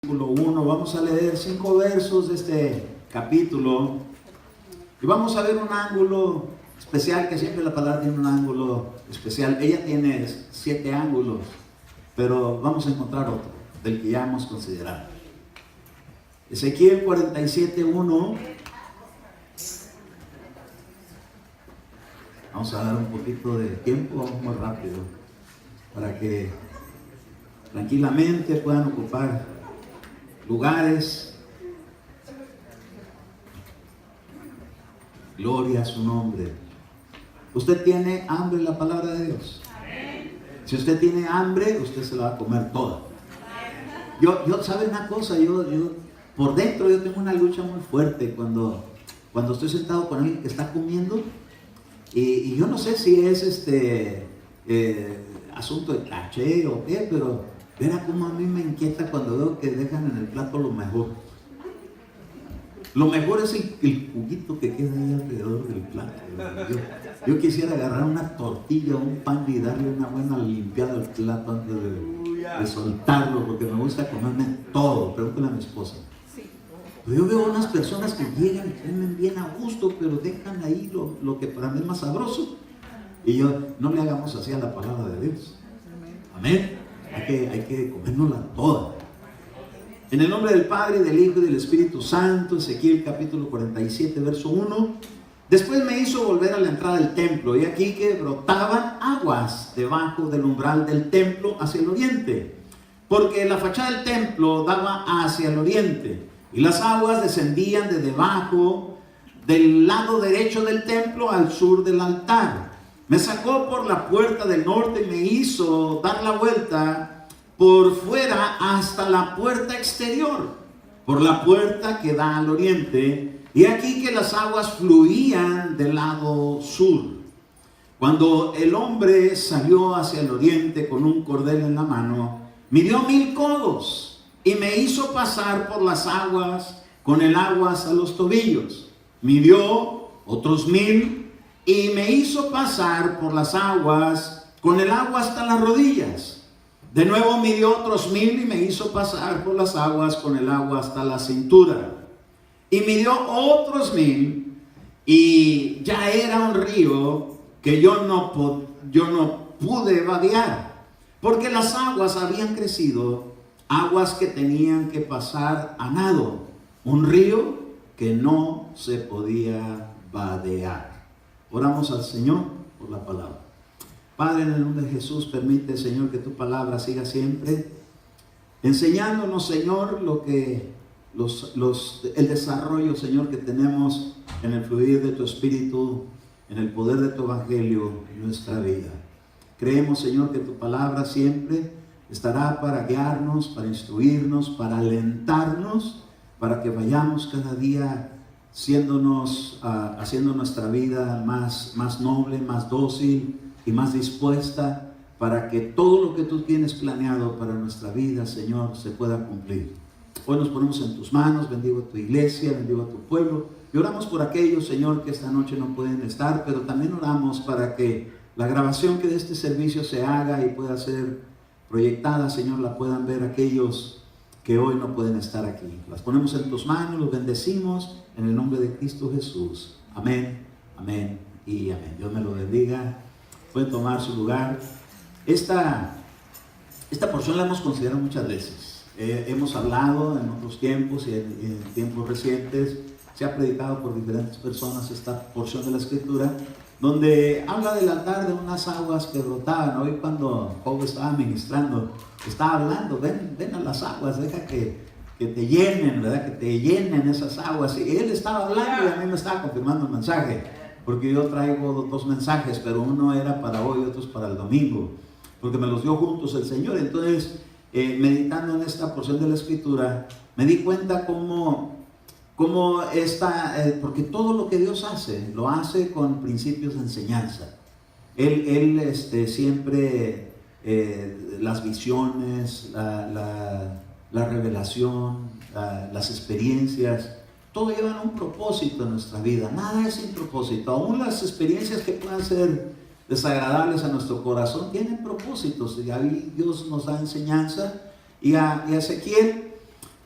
Capítulo 1, vamos a leer 5 versos de este capítulo y vamos a ver un ángulo especial, que siempre la palabra tiene un ángulo especial. Ella tiene 7 ángulos, pero vamos a encontrar otro del que ya hemos considerado. Ezequiel 47:1. Vamos a dar un poquito de tiempo, vamos muy rápido, para que tranquilamente puedan ocupar lugares. Gloria a su nombre. Usted tiene hambre en la palabra de Dios. Si usted tiene hambre, usted se la va a comer toda. Yo ¿sabe una cosa? Yo por dentro yo tengo una lucha muy fuerte cuando estoy sentado con alguien que está comiendo y yo no sé si es asunto de caché o qué, pero verá cómo a mí me inquieta cuando veo que dejan en el plato lo mejor. Lo mejor es el juguito que queda ahí alrededor del plato. Yo quisiera agarrar una tortilla o un pan y darle una buena limpiada al plato antes de soltarlo, porque me gusta comerme todo. Pregúntale a mi esposa. Pero yo veo unas personas que llegan y comen bien a gusto, pero dejan ahí lo que para mí es más sabroso. Y yo, no le hagamos así a la palabra de Dios. Amén. Hay que comérnosla toda. En el nombre del Padre, del Hijo y del Espíritu Santo. Ezequiel capítulo 47, verso 1. Después me hizo volver a la entrada del templo, y aquí que brotaban aguas debajo del umbral del templo hacia el oriente, porque la fachada del templo daba hacia el oriente, y las aguas descendían de debajo del lado derecho del templo al sur del altar. Me sacó por la puerta del norte y me hizo dar la vuelta por fuera hasta la puerta exterior, por la puerta que da al oriente, y aquí que las aguas fluían del lado sur. Cuando el hombre salió hacia el oriente con un cordel en la mano, midió 1000 codos y me hizo pasar por las aguas con el agua hasta los tobillos. Midió otros 1000 y me hizo pasar por las aguas con el agua hasta las rodillas. De nuevo midió otros 1000 y me hizo pasar por las aguas con el agua hasta la cintura. Y midió otros 1000 y ya era un río que yo no pude vadear, porque las aguas habían crecido, aguas que tenían que pasar a nado, un río que no se podía vadear. Oramos al Señor por la palabra. Padre, en el nombre de Jesús, permite, Señor, que tu palabra siga siempre enseñándonos, Señor, lo que el desarrollo, Señor, que tenemos en el fluir de tu Espíritu, en el poder de tu Evangelio en nuestra vida. Creemos, Señor, que tu palabra siempre estará para guiarnos, para instruirnos, para alentarnos, para que vayamos cada día haciendo nuestra vida más noble, más dócil y más dispuesta, para que todo lo que tú tienes planeado para nuestra vida, Señor, se pueda cumplir. Hoy nos ponemos en tus manos, bendigo a tu iglesia, bendigo a tu pueblo, y oramos por aquellos, Señor, que esta noche no pueden estar, pero también oramos para que la grabación que de este servicio se haga y pueda ser proyectada, Señor, la puedan ver aquellos que hoy no pueden estar aquí. Las ponemos en tus manos, los bendecimos en el nombre de Cristo Jesús. Amén, amén y amén. Dios me lo bendiga. Pueden tomar su lugar. Esta porción la hemos considerado muchas veces. Hemos hablado en otros tiempos y en tiempos recientes. Se ha predicado por diferentes personas esta porción de la Escritura, donde habla del altar de unas aguas que brotaban. Hoy cuando Job estaba ministrando, estaba hablando, ven a las aguas, deja que te llenen, ¿verdad? Que te llenen esas aguas. Y él estaba hablando y a mí me estaba confirmando el mensaje, porque yo traigo 2 mensajes, pero uno era para hoy y otro es para el domingo, porque me los dio juntos el Señor. Entonces, meditando en esta porción de la Escritura, me di cuenta cómo porque todo lo que Dios hace, lo hace con principios de enseñanza. Él siempre, las visiones, la revelación, las experiencias, todo lleva un propósito en nuestra vida. Nada es sin propósito. Aún las experiencias que puedan ser desagradables a nuestro corazón tienen propósitos, y ahí Dios nos da enseñanza. Y a Ezequiel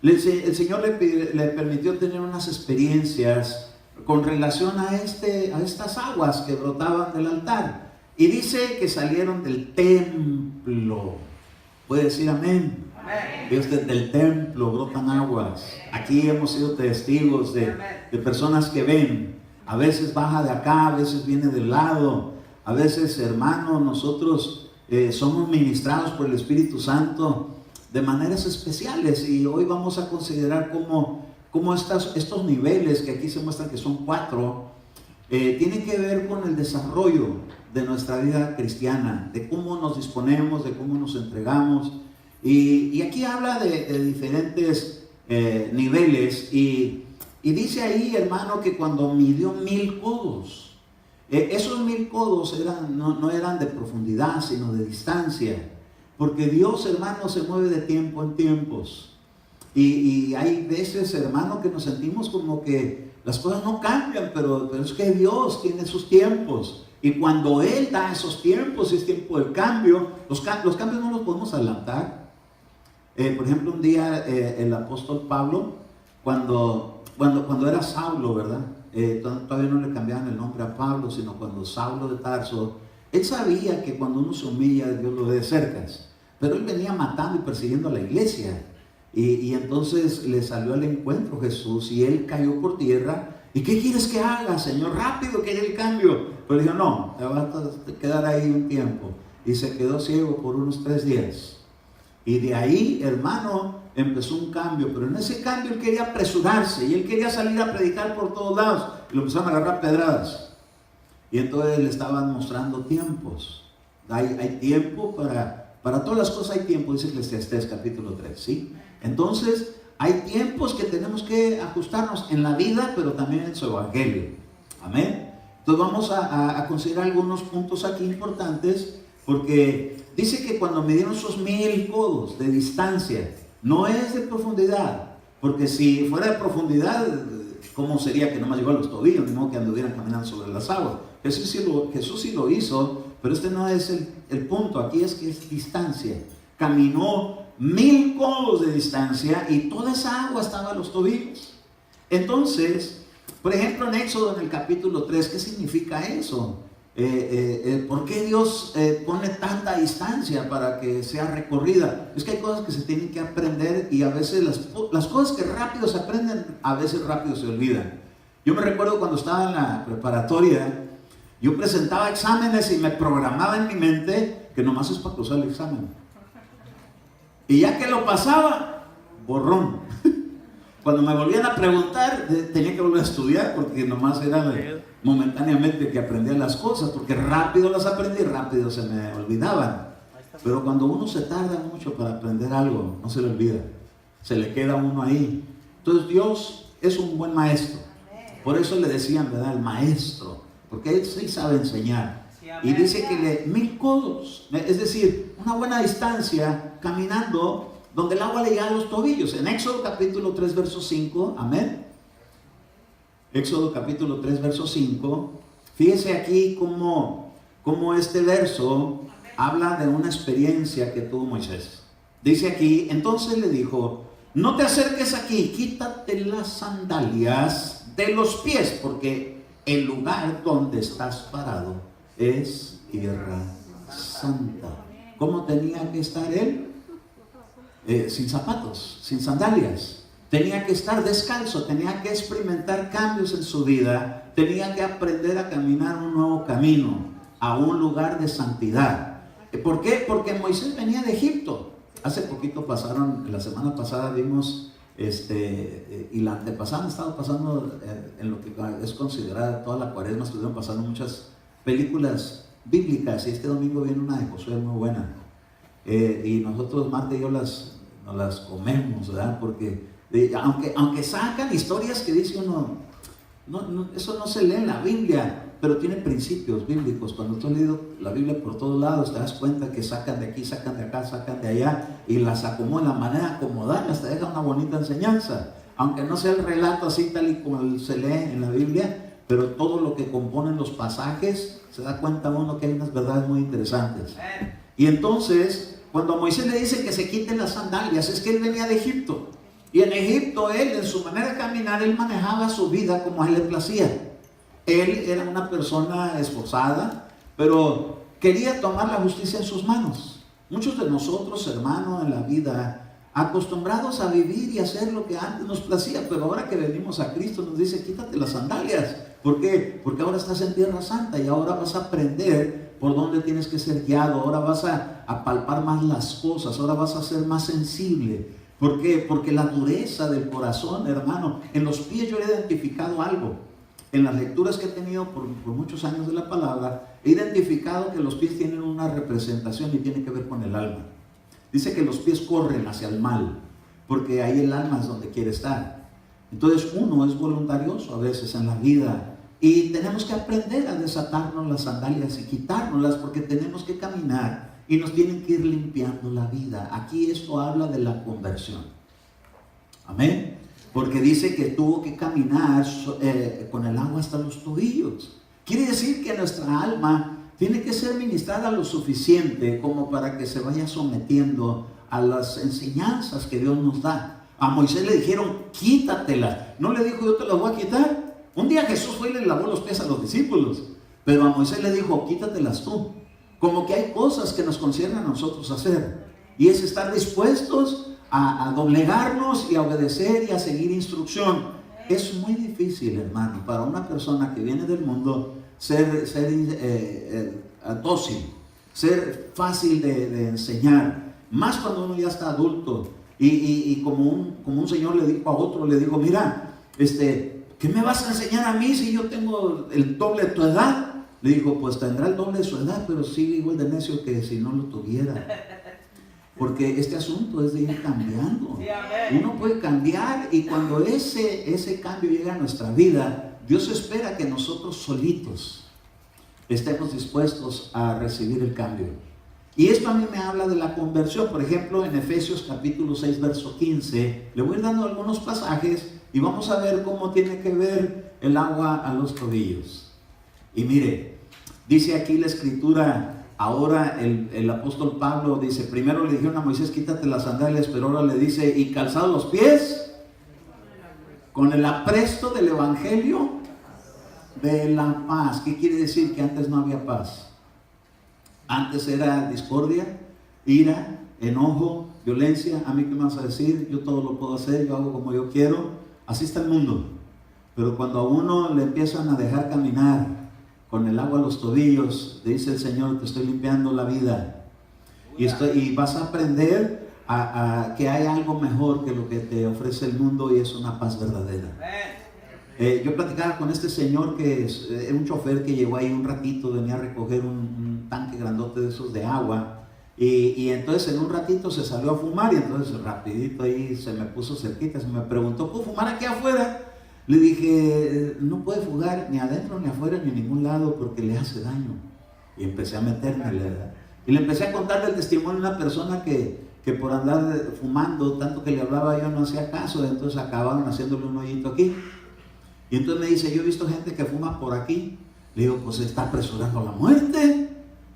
El Señor le permitió tener unas experiencias con relación a estas aguas que brotaban del altar. Y dice que salieron del templo. ¿Puede decir amén? Ve usted, del templo brotan aguas. Aquí hemos sido testigos de personas que ven. A veces baja de acá, a veces viene del lado. A veces, hermanos, nosotros somos ministrados por el Espíritu Santo de maneras especiales. Y hoy vamos a considerar cómo estos niveles, que aquí se muestran que son 4, tienen que ver con el desarrollo de nuestra vida cristiana, de cómo nos disponemos, de cómo nos entregamos. Y aquí habla de diferentes niveles, y dice ahí, hermano, que cuando midió 1000 codos, esos 1000 codos no eran de profundidad, sino de distancia, porque Dios, hermano, se mueve de tiempo en tiempos, y hay veces, hermano, que nos sentimos como que las cosas no cambian, pero es que Dios tiene sus tiempos. Y cuando Él da esos tiempos, es tiempo del cambio. Los cambios no los podemos adelantar. Por ejemplo, un día el apóstol Pablo, cuando era Saulo, ¿verdad? Todavía no le cambiaban el nombre a Pablo, sino cuando Saulo de Tarso, él sabía que cuando uno se humilla, Dios lo ve de cerca. Pero él venía matando y persiguiendo a la iglesia. Y entonces le salió al encuentro Jesús y él cayó por tierra. ¿Y qué quieres que haga, Señor? Rápido, que haya el cambio. Pero dijo, no, te vas a quedar ahí un tiempo. Y se quedó ciego por unos 3 días. Y de ahí, hermano, empezó un cambio. Pero en ese cambio él quería apresurarse. Y él quería salir a predicar por todos lados. Y lo empezaron a agarrar pedradas. Y entonces le estaban mostrando tiempos. Hay tiempo para todas las cosas, hay tiempo, dice Eclesiastés capítulo 3, ¿sí? Entonces, hay tiempos que tenemos que ajustarnos en la vida, pero también en su evangelio. Amén. Entonces vamos a considerar algunos puntos aquí importantes, porque dice que cuando midieron esos 1000 codos de distancia, no es de profundidad, porque si fuera de profundidad, ¿cómo sería que nomás llegó a los tobillos, ni modo que anduvieran caminando sobre las aguas? Jesús sí lo hizo, pero este no es el punto. Aquí es que es distancia. Caminó 1000 codos de distancia y toda esa agua estaba a los tobillos. Entonces, por ejemplo, en Éxodo, en el capítulo 3, ¿qué significa eso? ¿Por qué Dios pone tanta distancia para que sea recorrida? Es que hay cosas que se tienen que aprender, y a veces las cosas que rápido se aprenden, a veces rápido se olvidan. Yo me recuerdo cuando estaba en la preparatoria, yo presentaba exámenes y me programaba en mi mente que nomás es para cruzar el examen. Y ya que lo pasaba, borrón. Cuando me volvían a preguntar, tenía que volver a estudiar, porque nomás era momentáneamente que aprendía las cosas, porque rápido las aprendí y rápido se me olvidaban. Pero cuando uno se tarda mucho para aprender algo, no se le olvida, se le queda uno ahí. Entonces Dios es un buen maestro. Por eso le decían, ¿verdad?, el maestro, porque Él sí sabe enseñar. Y dice que 1000 codos, es decir, una buena distancia caminando, donde el agua le llega a los tobillos. En Éxodo capítulo 3, verso 5, amén. Éxodo capítulo 3, verso 5. Fíjese aquí cómo este verso habla de una experiencia que tuvo Moisés. Dice aquí, entonces le dijo, no te acerques aquí, quítate las sandalias de los pies, porque el lugar donde estás parado es tierra santa. ¿Cómo tenía que estar él? Sin zapatos, sin sandalias. Tenía que estar descalzo, tenía que experimentar cambios en su vida, tenía que aprender a caminar un nuevo camino, a un lugar de santidad. ¿Por qué? Porque Moisés venía de Egipto. Hace poquito la semana pasada vimos, y la antepasada han estado pasando, en lo que es considerada toda la cuaresma, estuvieron pasando muchas películas bíblicas, y este domingo viene una de Josué muy buena. Y nosotros, Marta y yo, nos las comemos, ¿verdad? Porque aunque sacan historias que dice uno, eso no se lee en la Biblia, pero tiene principios bíblicos. Cuando tú has leído la Biblia por todos lados, te das cuenta que sacan de aquí, sacan de acá, sacan de allá, y las acomodan, la manera de acomodarlas te deja una bonita enseñanza, aunque no sea el relato así tal y como se lee en la Biblia, pero todo lo que componen los pasajes, se da cuenta uno que hay unas verdades muy interesantes. Y entonces, cuando Moisés le dice que se quiten las sandalias, es que él venía de Egipto. Y en Egipto él, en su manera de caminar, él manejaba su vida como a él le placía. Él era una persona esforzada, pero quería tomar la justicia en sus manos. Muchos de nosotros, hermanos, en la vida, acostumbrados a vivir y hacer lo que antes nos placía, pero ahora que venimos a Cristo nos dice, quítate las sandalias. ¿Por qué? Porque ahora estás en tierra santa y ahora vas a aprender por dónde tienes que ser guiado, ahora vas a palpar más las cosas, ahora vas a ser más sensible. ¿Por qué? Porque la dureza del corazón, hermano, en los pies yo he identificado algo. En las lecturas que he tenido por muchos años de la palabra, he identificado que los pies tienen una representación y tiene que ver con el alma. Dice que los pies corren hacia el mal, porque ahí el alma es donde quiere estar. Entonces uno es voluntarioso a veces en la vida y tenemos que aprender a desatarnos las sandalias y quitárnoslas porque tenemos que caminar y nos tienen que ir limpiando la vida. Aquí esto habla de la conversión. Amén. Porque dice que tuvo que caminar con el agua hasta los tobillos. Quiere decir que nuestra alma tiene que ser ministrada lo suficiente como para que se vaya sometiendo a las enseñanzas que Dios nos da. A Moisés le dijeron, quítatelas. No le dijo, yo te las voy a quitar. Un día Jesús fue y le lavó los pies a los discípulos, pero a Moisés le dijo, quítatelas tú. Como que hay cosas que nos conciernen a nosotros hacer, y es estar dispuestos a doblegarnos y a obedecer y a seguir instrucción. Es muy difícil, hermano, para una persona que viene del mundo ser dócil, ser fácil de enseñar, más cuando uno ya está adulto. Y como un señor le dijo a otro, le digo, mira, ¿qué me vas a enseñar a mí si yo tengo el doble de tu edad? Le dijo, pues tendrá el doble de su edad, pero sigue igual de necio que si no lo tuviera. Porque este asunto es de ir cambiando. Uno puede cambiar, y cuando ese cambio llega a nuestra vida, Dios espera que nosotros solitos estemos dispuestos a recibir el cambio. Y esto a mí me habla de la conversión. Por ejemplo, en Efesios capítulo 6, verso 15, le voy a ir dando algunos pasajes y vamos a ver cómo tiene que ver el agua a los tobillos. Y mire, dice aquí la escritura. Ahora el apóstol Pablo dice, primero le dijeron a Moisés, quítate las sandalias, pero ahora le dice, y calzados los pies con el apresto del evangelio de la paz. ¿Qué quiere decir? Que antes no había paz. Antes era discordia, ira, enojo, violencia. A mí qué me vas a decir, yo todo lo puedo hacer, yo hago como yo quiero. Así está el mundo. Pero cuando a uno le empiezan a dejar caminar con el agua a los tobillos, dice el Señor, te estoy limpiando la vida. Y vas a aprender a que hay algo mejor que lo que te ofrece el mundo, y es una paz verdadera. Yo platicaba con este señor que es un chofer que llegó ahí un ratito, venía a recoger un tanque grandote de esos de agua. Y entonces en un ratito se salió a fumar, y entonces rapidito ahí se me puso cerquita, se me preguntó, ¿puedo fumar aquí afuera? Le dije, no puede fumar ni adentro, ni afuera, ni en ningún lado, porque le hace daño. Y empecé a meterme, ¿verdad? Y le empecé a contar del testimonio de una persona que por andar fumando, tanto que le hablaba yo no hacía caso, entonces acabaron haciéndole un hoyito aquí. Y entonces me dice, yo he visto gente que fuma por aquí. Le digo, pues se está apresurando a la muerte.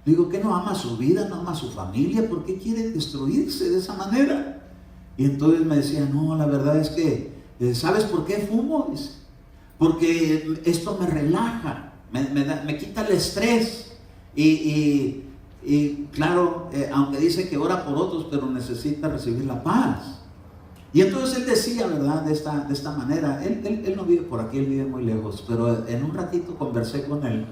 Le digo, ¿qué no ama su vida, no ama su familia? ¿Por qué quiere destruirse de esa manera? Y entonces me decía, no, la verdad es que, ¿sabes por qué fumo? Dice, porque esto me relaja, me quita el estrés. Y claro, aunque dice que ora por otros, pero necesita recibir la paz. Y entonces él decía, ¿verdad? De esta manera, él no vive por aquí, él vive muy lejos, pero en un ratito conversé con él.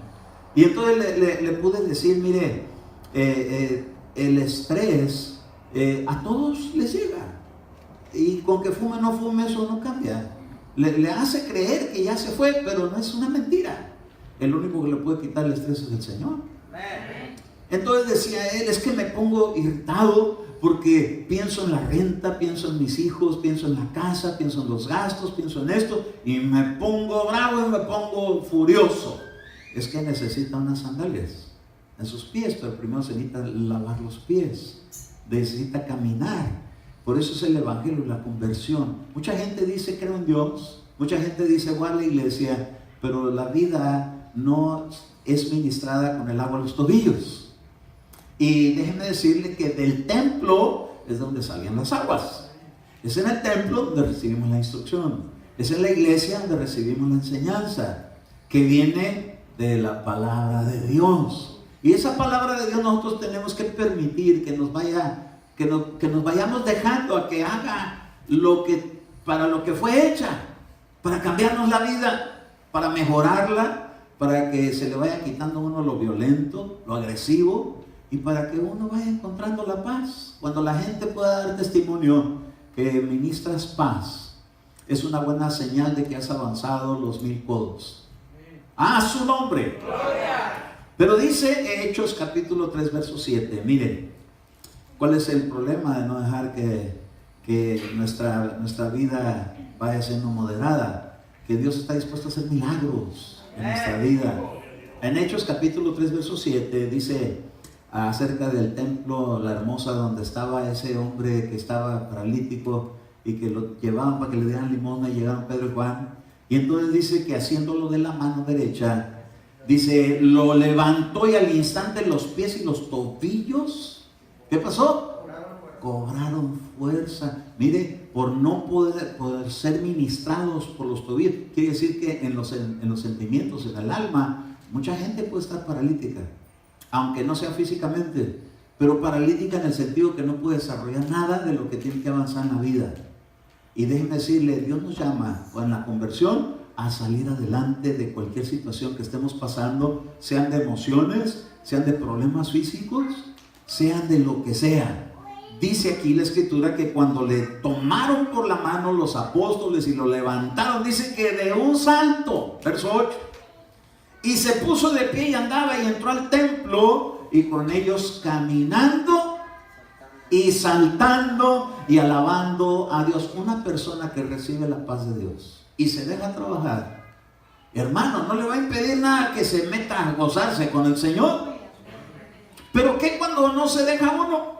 Y entonces le pude decir, mire, el estrés a todos les llega. Y con que fume o no fume, eso no cambia. Le hace creer que ya se fue, pero no es una mentira. El único que le puede quitar el estrés es el Señor. Entonces decía él, es que me pongo irritado porque pienso en la renta, pienso en mis hijos, pienso en la casa, pienso en los gastos, pienso en esto, y me pongo bravo y me pongo furioso. Es que necesita unas sandalias en sus pies, pero primero se necesita lavar los pies, necesita caminar. Por eso es el evangelio, la conversión. Mucha gente dice creo en Dios, mucha gente dice voy a la iglesia, pero la vida no es ministrada con el agua a los tobillos. Y déjenme decirle que del templo es donde salían las aguas. Es en el templo donde recibimos la instrucción. Es en la iglesia donde recibimos la enseñanza, que viene de la palabra de Dios. Y esa palabra de Dios nosotros tenemos que permitir que nos vayamos dejando a que haga para lo que fue hecha, para cambiarnos la vida, para mejorarla, para que se le vaya quitando a uno lo violento, lo agresivo, y para que uno vaya encontrando la paz. Cuando la gente pueda dar testimonio que ministras paz, es una buena señal de que has avanzado los 1000 codos. ¡A su nombre! ¡Gloria! Pero dice Hechos capítulo 3 verso 7, miren, ¿cuál es el problema de no dejar que nuestra vida vaya siendo moderada? Que Dios está dispuesto a hacer milagros en nuestra vida. En Hechos capítulo 3 verso 7 dice acerca del templo, la hermosa, donde estaba ese hombre que estaba paralítico y que lo llevaban para que le dieran limosna, y llegaron Pedro y Juan, y entonces dice que haciéndolo de la mano derecha, dice, lo levantó y al instante los pies y los tobillos, ¿qué pasó? Cobraron fuerza. Mire, por no poder ser ministrados por los tobillos, quiere decir que en los sentimientos, en el alma, mucha gente puede estar paralítica, aunque no sea físicamente, pero paralítica en el sentido que no puede desarrollar nada de lo que tiene que avanzar en la vida. Y déjenme decirle, Dios nos llama en la conversión a salir adelante de cualquier situación que estemos pasando, sean de emociones, sean de problemas físicos, sean de lo que sea. Dice aquí la escritura que cuando le tomaron por la mano los apóstoles y lo levantaron, dice que de un salto, verso 8, y se puso de pie y andaba y entró al templo, y con ellos caminando y saltando y alabando a Dios. Una persona que recibe la paz de Dios y se deja trabajar, hermano, no le va a impedir nada que se meta a gozarse con el Señor. Pero ¿qué cuando no se deja uno?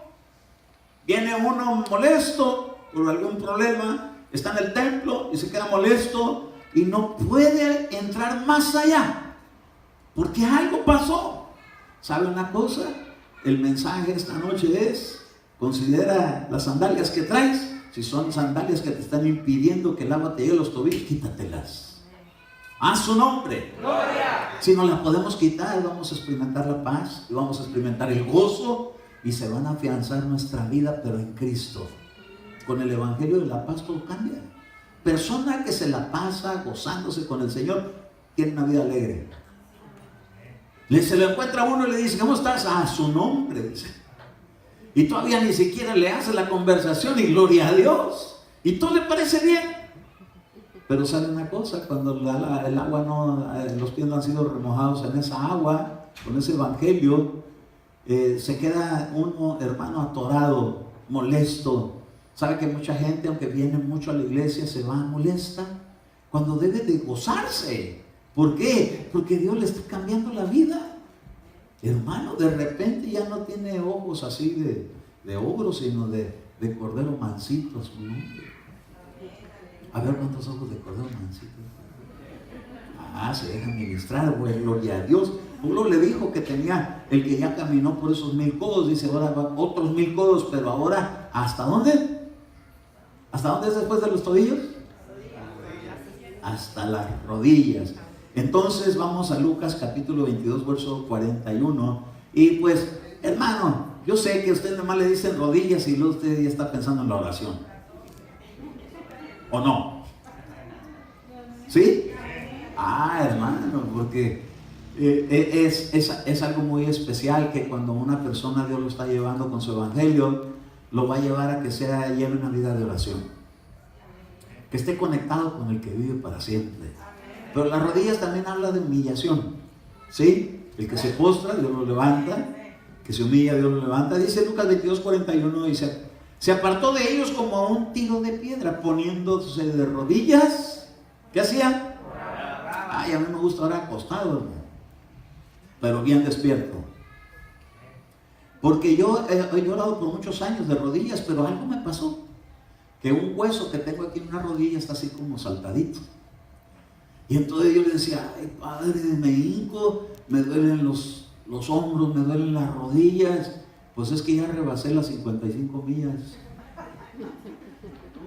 Viene uno molesto por algún problema, está en el templo y se queda molesto y no puede entrar más allá porque algo pasó. ¿Sabe una cosa? El mensaje esta noche es: considera las sandalias que traes. Si son sandalias que te están impidiendo que el agua te llegue a los tobillos, quítatelas. ¡A su nombre! ¡Gloria! Si no las podemos quitar, vamos a experimentar la paz y vamos a experimentar el gozo, y se van a afianzar nuestra vida, pero en Cristo. Con el evangelio de la paz todo cambia. Persona que se la pasa gozándose con el Señor tiene una vida alegre. Se le encuentra a uno y le dice: ¿cómo estás? A su nombre, dice. Y todavía ni siquiera le hace la conversación y gloria a Dios. Y todo le parece bien. Pero sabe una cosa, cuando el agua no, los pies no han sido remojados en esa agua, con ese evangelio, se queda uno, hermano, atorado, molesto. Sabe que mucha gente, aunque viene mucho a la iglesia, se va molesta cuando debe de gozarse. ¿Por qué? Porque Dios le está cambiando la vida. Hermano, de repente ya no tiene ojos así de ogro, sino de cordero mansito a su nombre. A ver cuántos ojos de cordero mansito. Se deja ministrar, güey, gloria a Dios. Uno le dijo que tenía el que ya caminó por esos 1000 codos, dice ahora va otros 1000 codos, pero ahora, ¿hasta dónde? ¿Hasta dónde es después de los tobillos? Hasta las rodillas. Entonces vamos a Lucas capítulo 22, verso 41. Y pues, hermano, yo sé que a usted nomás le dicen rodillas y luego usted ya está pensando en la oración. ¿O no? ¿Sí? Hermano, porque es algo muy especial que cuando una persona Dios lo está llevando con su evangelio, lo va a llevar a que lleve una vida de oración, que esté conectado con el que vive para siempre. Pero las rodillas también habla de humillación, ¿sí? El que se postra, Dios lo levanta; que se humilla, Dios lo levanta. Dice Lucas 22, 41, dice: se apartó de ellos como a un tiro de piedra, poniéndose de rodillas. ¿Qué hacía? A mí me gusta ahora acostado, pero bien despierto. Porque yo he llorado por muchos años de rodillas, pero algo me pasó, que un hueso que tengo aquí en una rodilla está así como saltadito. Y entonces yo le decía: ay, Padre, me hinco, me duelen los hombros, me duelen las rodillas. Pues es que ya rebasé las 55 millas.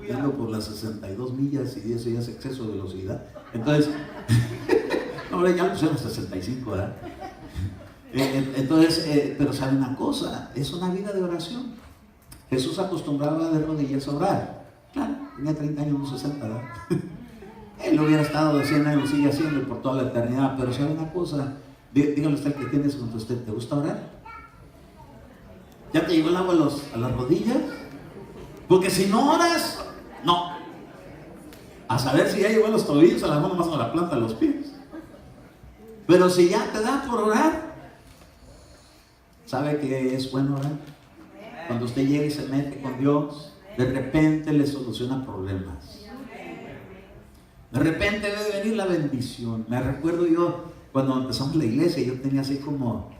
yendo por las 62 millas y eso ya es exceso de velocidad. Entonces, ahora ya lo pusieron 65, ¿verdad? Entonces, pero sabe una cosa, es una vida de oración. Jesús acostumbraba de rodillas a orar. Claro, tenía 30 años, no 60, ¿verdad? Él hubiera estado de 100 años, sigue haciendo por toda la eternidad. Pero sabe una cosa, dígale usted que tienes junto a usted, ¿te gusta orar? ¿Ya te llegó el agua a las rodillas? Porque si no oras, no. A saber si ya llegó a los tobillos, a la mano más a la planta de los pies. Pero si ya te da por orar, ¿sabe que es bueno orar? Cuando usted llega y se mete con Dios, de repente le soluciona problemas. De repente debe venir la bendición. Me recuerdo yo, cuando empezamos la iglesia, yo tenía así como,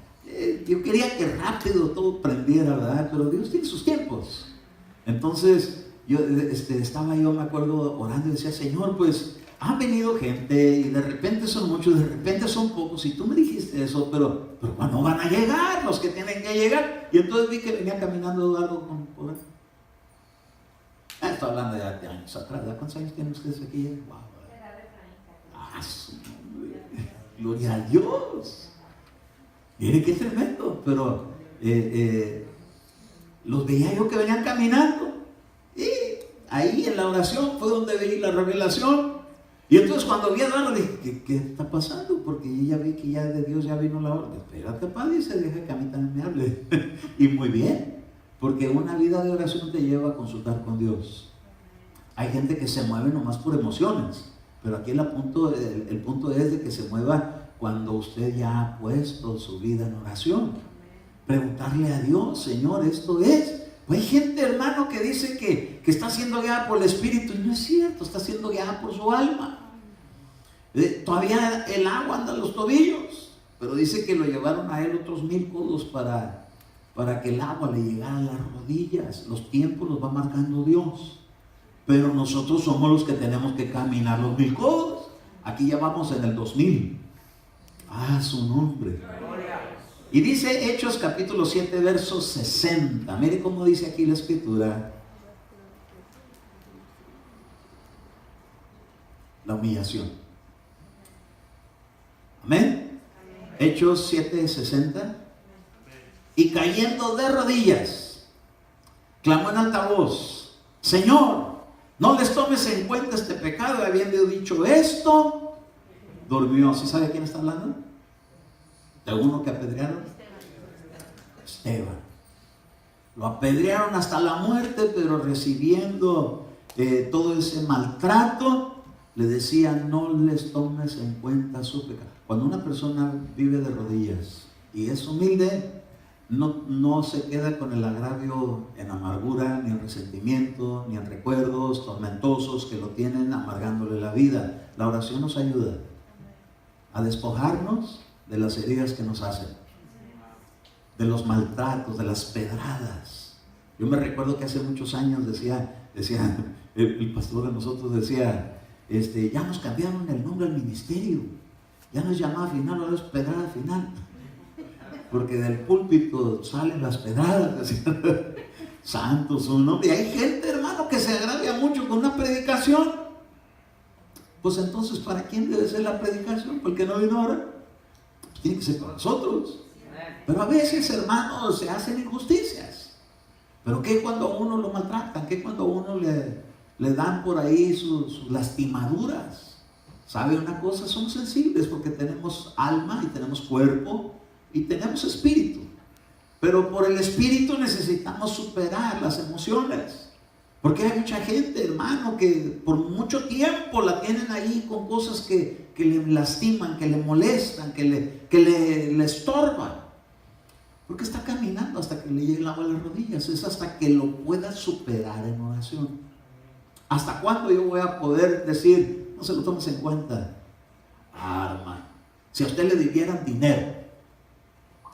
yo quería que rápido todo prendiera, ¿verdad? Pero Dios tiene sus tiempos. Entonces, yo estaba yo, me acuerdo, orando y decía, Señor, pues, han venido gente y de repente son muchos, de repente son pocos, y tú me dijiste eso, pero no van a llegar los que tienen que llegar. Y entonces vi que venía caminando Eduardo con poder. Estoy hablando ya de años atrás, ¿verdad? ¿Cuántos años tienen ustedes aquí? Wow. Su nombre. Gloria a Dios. Mire qué tremendo. Pero los veía yo que venían caminando, y ahí en la oración fue donde vi la revelación. Y entonces cuando vi a Eduardo le dije, ¿qué está pasando? Porque yo ya vi que ya de Dios ya vino la orden. Espérate, padre, y se deja que a mí también me hable. Y muy bien, porque una vida de oración te lleva a consultar con Dios. Hay gente que se mueve nomás por emociones, pero aquí el punto es de que se mueva cuando usted ya ha puesto su vida en oración. Preguntarle a Dios, Señor, esto es. Hay gente, hermano, que dice que está siendo guiada por el Espíritu, y no es cierto, está siendo guiada por su alma. Todavía el agua anda en los tobillos, pero dice que lo llevaron a él otros 1000 codos para que el agua le llegara a las rodillas. Los tiempos los va marcando Dios, pero nosotros somos los que tenemos que caminar los 1000 codos. Aquí ya vamos en el 2000. Su nombre. Y dice Hechos capítulo 7 verso 60. Mire cómo dice aquí la escritura. La humillación. Amén. Hechos 7, 60. Y cayendo de rodillas, clamó en alta voz, Señor, no les tomes en cuenta este pecado. Y habiendo dicho esto, durmió. ¿Sí sabe quién está hablando? ¿De uno que apedrearon? Esteban. Lo apedrearon hasta la muerte, pero recibiendo todo ese maltrato, le decían, no les tomes en cuenta su pecado. Cuando una persona vive de rodillas y es humilde, no se queda con el agravio en amargura, ni en resentimiento, ni en recuerdos tormentosos que lo tienen amargándole la vida. La oración nos ayuda a despojarnos de las heridas que nos hacen, de los maltratos, de las pedradas. Yo me recuerdo que hace muchos años decía el pastor de nosotros decía, ya nos cambiaron el nombre al ministerio, ya nos llamaba final, ahora es pedrada final, porque del púlpito salen las pedradas, decía, santo su nombre. Y hay gente, hermano, que se agravia mucho con una predicación. Pues entonces, ¿para quién debe ser la predicación? ¿Por qué no vino ahora? Tiene que ser para nosotros. Pero a veces, hermanos, se hacen injusticias. Pero ¿qué cuando a uno lo maltratan? ¿Qué cuando a uno le dan por ahí sus lastimaduras? ¿Sabe una cosa? Somos sensibles porque tenemos alma y tenemos cuerpo y tenemos espíritu. Pero por el espíritu necesitamos superar las emociones. Porque hay mucha gente, hermano, que por mucho tiempo la tienen ahí con cosas que le lastiman, que le molestan, que le estorban. Porque está caminando hasta que le llegue el agua a las rodillas. Es hasta que lo pueda superar en oración. ¿Hasta cuándo yo voy a poder decir, no se lo tomes en cuenta? Hermano, si a usted le debieran dinero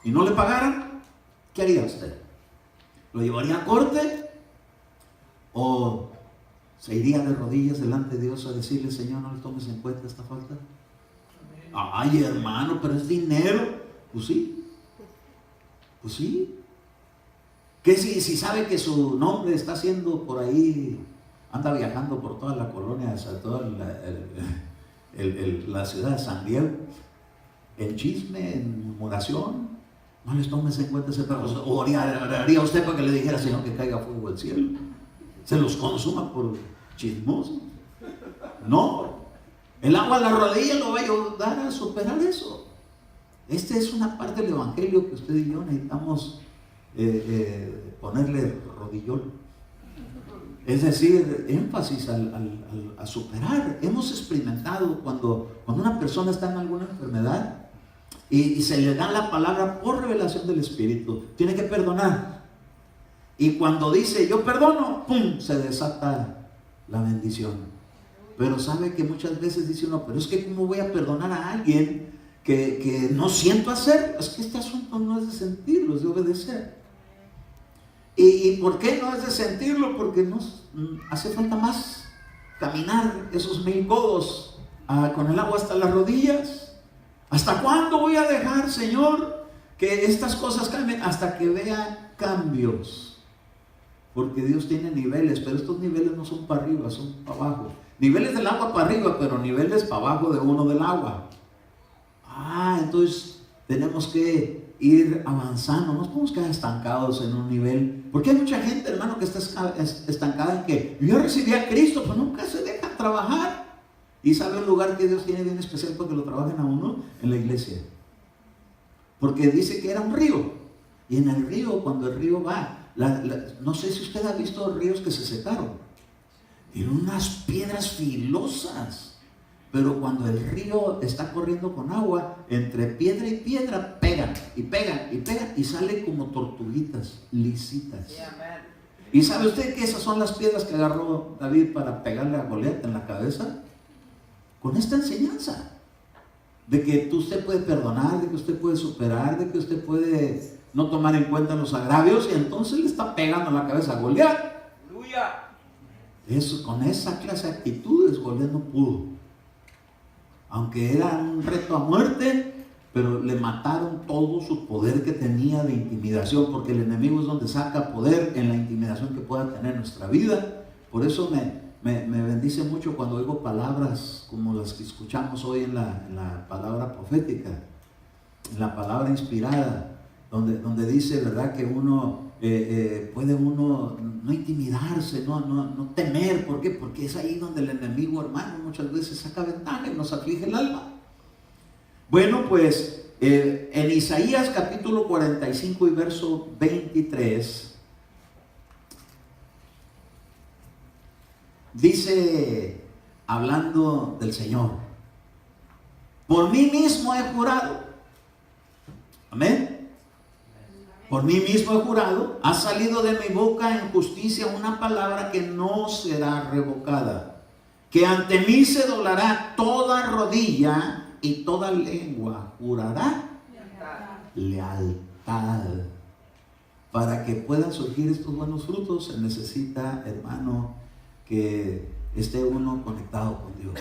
y no le pagaran, ¿qué haría usted? ¿Lo llevaría a corte? ¿O se iría de rodillas delante de Dios a decirle, Señor, no le tomes en cuenta esta falta? Ay, hermano, pero es dinero. Pues sí. Pues sí. Que si sabe que su nombre está siendo por ahí anda viajando por toda la colonia, hasta toda la ciudad de San Diego, en chisme, en murmuración. No les tomes en cuenta ese trabajo. ¿O haría usted para que le dijera, Señor, que caiga fuego del cielo? Se los consuma por chismoso. No, el agua a la rodilla lo va a ayudar a superar eso. Esta es una parte del evangelio que usted y yo necesitamos ponerle rodillón. Es decir, énfasis a superar. Hemos experimentado cuando una persona está en alguna enfermedad y se le da la palabra por revelación del Espíritu, tiene que perdonar. Y cuando dice, yo perdono, ¡pum!, se desata la bendición. Pero sabe que muchas veces dice uno, pero es que ¿cómo voy a perdonar a alguien que no siento hacer? Es que este asunto no es de sentirlo, es de obedecer. ¿Y por qué no es de sentirlo? Porque nos hace falta más caminar esos 1000 codos con el agua hasta las rodillas. ¿Hasta cuándo voy a dejar, Señor, que estas cosas cambien? Hasta que vea cambios. Porque Dios tiene niveles, pero estos niveles no son para arriba, son para abajo. Niveles del agua para arriba, pero niveles para abajo de uno del agua. Entonces tenemos que ir avanzando, no podemos quedar estancados en un nivel. Porque hay mucha gente, hermano, que está estancada en que yo recibí a Cristo, pero nunca se deja trabajar. Y sabe un lugar que Dios tiene bien especial para que lo trabajen a uno, en la iglesia. Porque dice que era un río. Y en el río, cuando el río va, no sé si usted ha visto ríos que se secaron. Tienen unas piedras filosas. Pero cuando el río está corriendo con agua, entre piedra y piedra pegan y pegan y pegan y salen como tortuguitas lisitas. ¿Y sabe usted que esas son las piedras que agarró David para pegarle a Goliat en la cabeza? Con esta enseñanza de que usted puede perdonar, de que usted puede superar, de que usted puede no tomar en cuenta los agravios, y entonces le está pegando en la cabeza a Goliat. Eso, con esa clase de actitudes Goliat no pudo. Aunque era un reto a muerte, pero le mataron todo su poder que tenía de intimidación, porque el enemigo es donde saca poder en la intimidación que pueda tener nuestra vida. Por eso me bendice mucho cuando oigo palabras como las que escuchamos hoy en la palabra profética, en la palabra inspirada, donde dice, ¿verdad?, que uno puede no intimidarse, no temer. ¿Por qué? Porque es ahí donde el enemigo, hermano, muchas veces saca ventaja y nos aflige el alma. Bueno, pues en Isaías capítulo 45 y verso 23 dice, hablando del Señor, por mí mismo he jurado. Amén. Por mí mismo he jurado, ha salido de mi boca en justicia una palabra que no será revocada, que ante mí se doblará toda rodilla y toda lengua jurará lealtad. Para que puedan surgir estos buenos frutos se necesita, hermano, que esté uno conectado con Dios.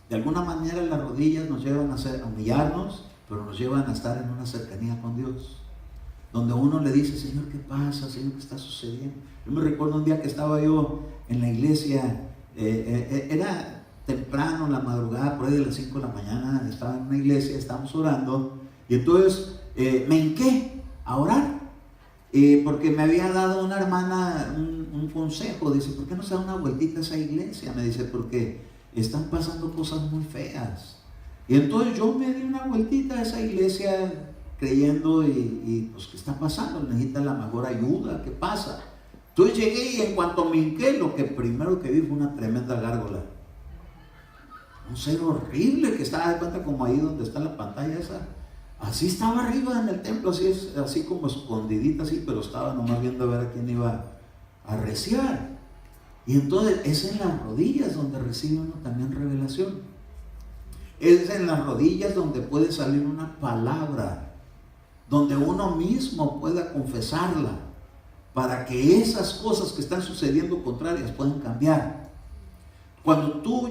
De alguna manera las rodillas nos llevan a humillarnos, pero nos llevan a estar en una cercanía con Dios, donde uno le dice, Señor, ¿qué pasa? Señor, ¿qué está sucediendo? Yo me recuerdo un día que estaba yo en la iglesia, era temprano, en la madrugada, por ahí de las 5 de la mañana, estaba en una iglesia, estábamos orando, y entonces me hinqué a orar, porque me había dado una hermana un consejo. Dice, ¿por qué no se da una vueltita a esa iglesia? Me dice, porque están pasando cosas muy feas. Y entonces yo me di una vueltita a esa iglesia, creyendo y pues ¿qué está pasando? Necesita la mejor ayuda, ¿qué pasa? Entonces llegué y en cuanto me hinqué, lo que primero que vi fue una tremenda gárgola, un ser horrible que estaba, de cuenta, como ahí donde está la pantalla esa, así estaba arriba en el templo, así como escondidita, así, pero estaba nomás viendo a ver a quién iba a arreciar. Y entonces es en las rodillas donde recibe uno también revelación, es en las rodillas donde puede salir una palabra, donde uno mismo pueda confesarla, para que esas cosas que están sucediendo contrarias puedan cambiar. Cuando tú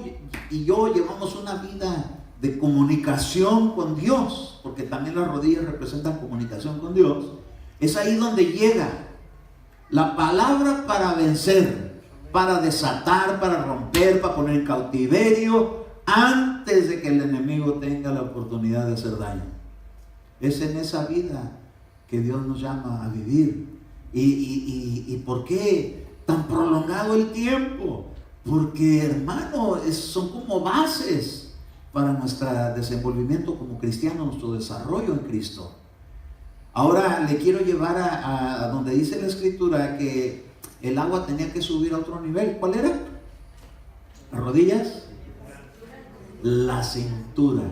y yo llevamos una vida de comunicación con Dios, porque también las rodillas representan comunicación con Dios, es ahí donde llega la palabra para vencer. para desatar, para romper, para poner en cautiverio, antes de que el enemigo tenga la oportunidad de hacer daño. Es en esa vida que Dios nos llama a vivir. ¿Y por qué tan prolongado el tiempo? Porque, hermano, son como bases para nuestro desenvolvimiento como cristianos, nuestro desarrollo en Cristo. Ahora le quiero llevar a donde dice la Escritura que el agua tenía que subir a otro nivel. ¿Cuál era? ¿Las rodillas? La cintura.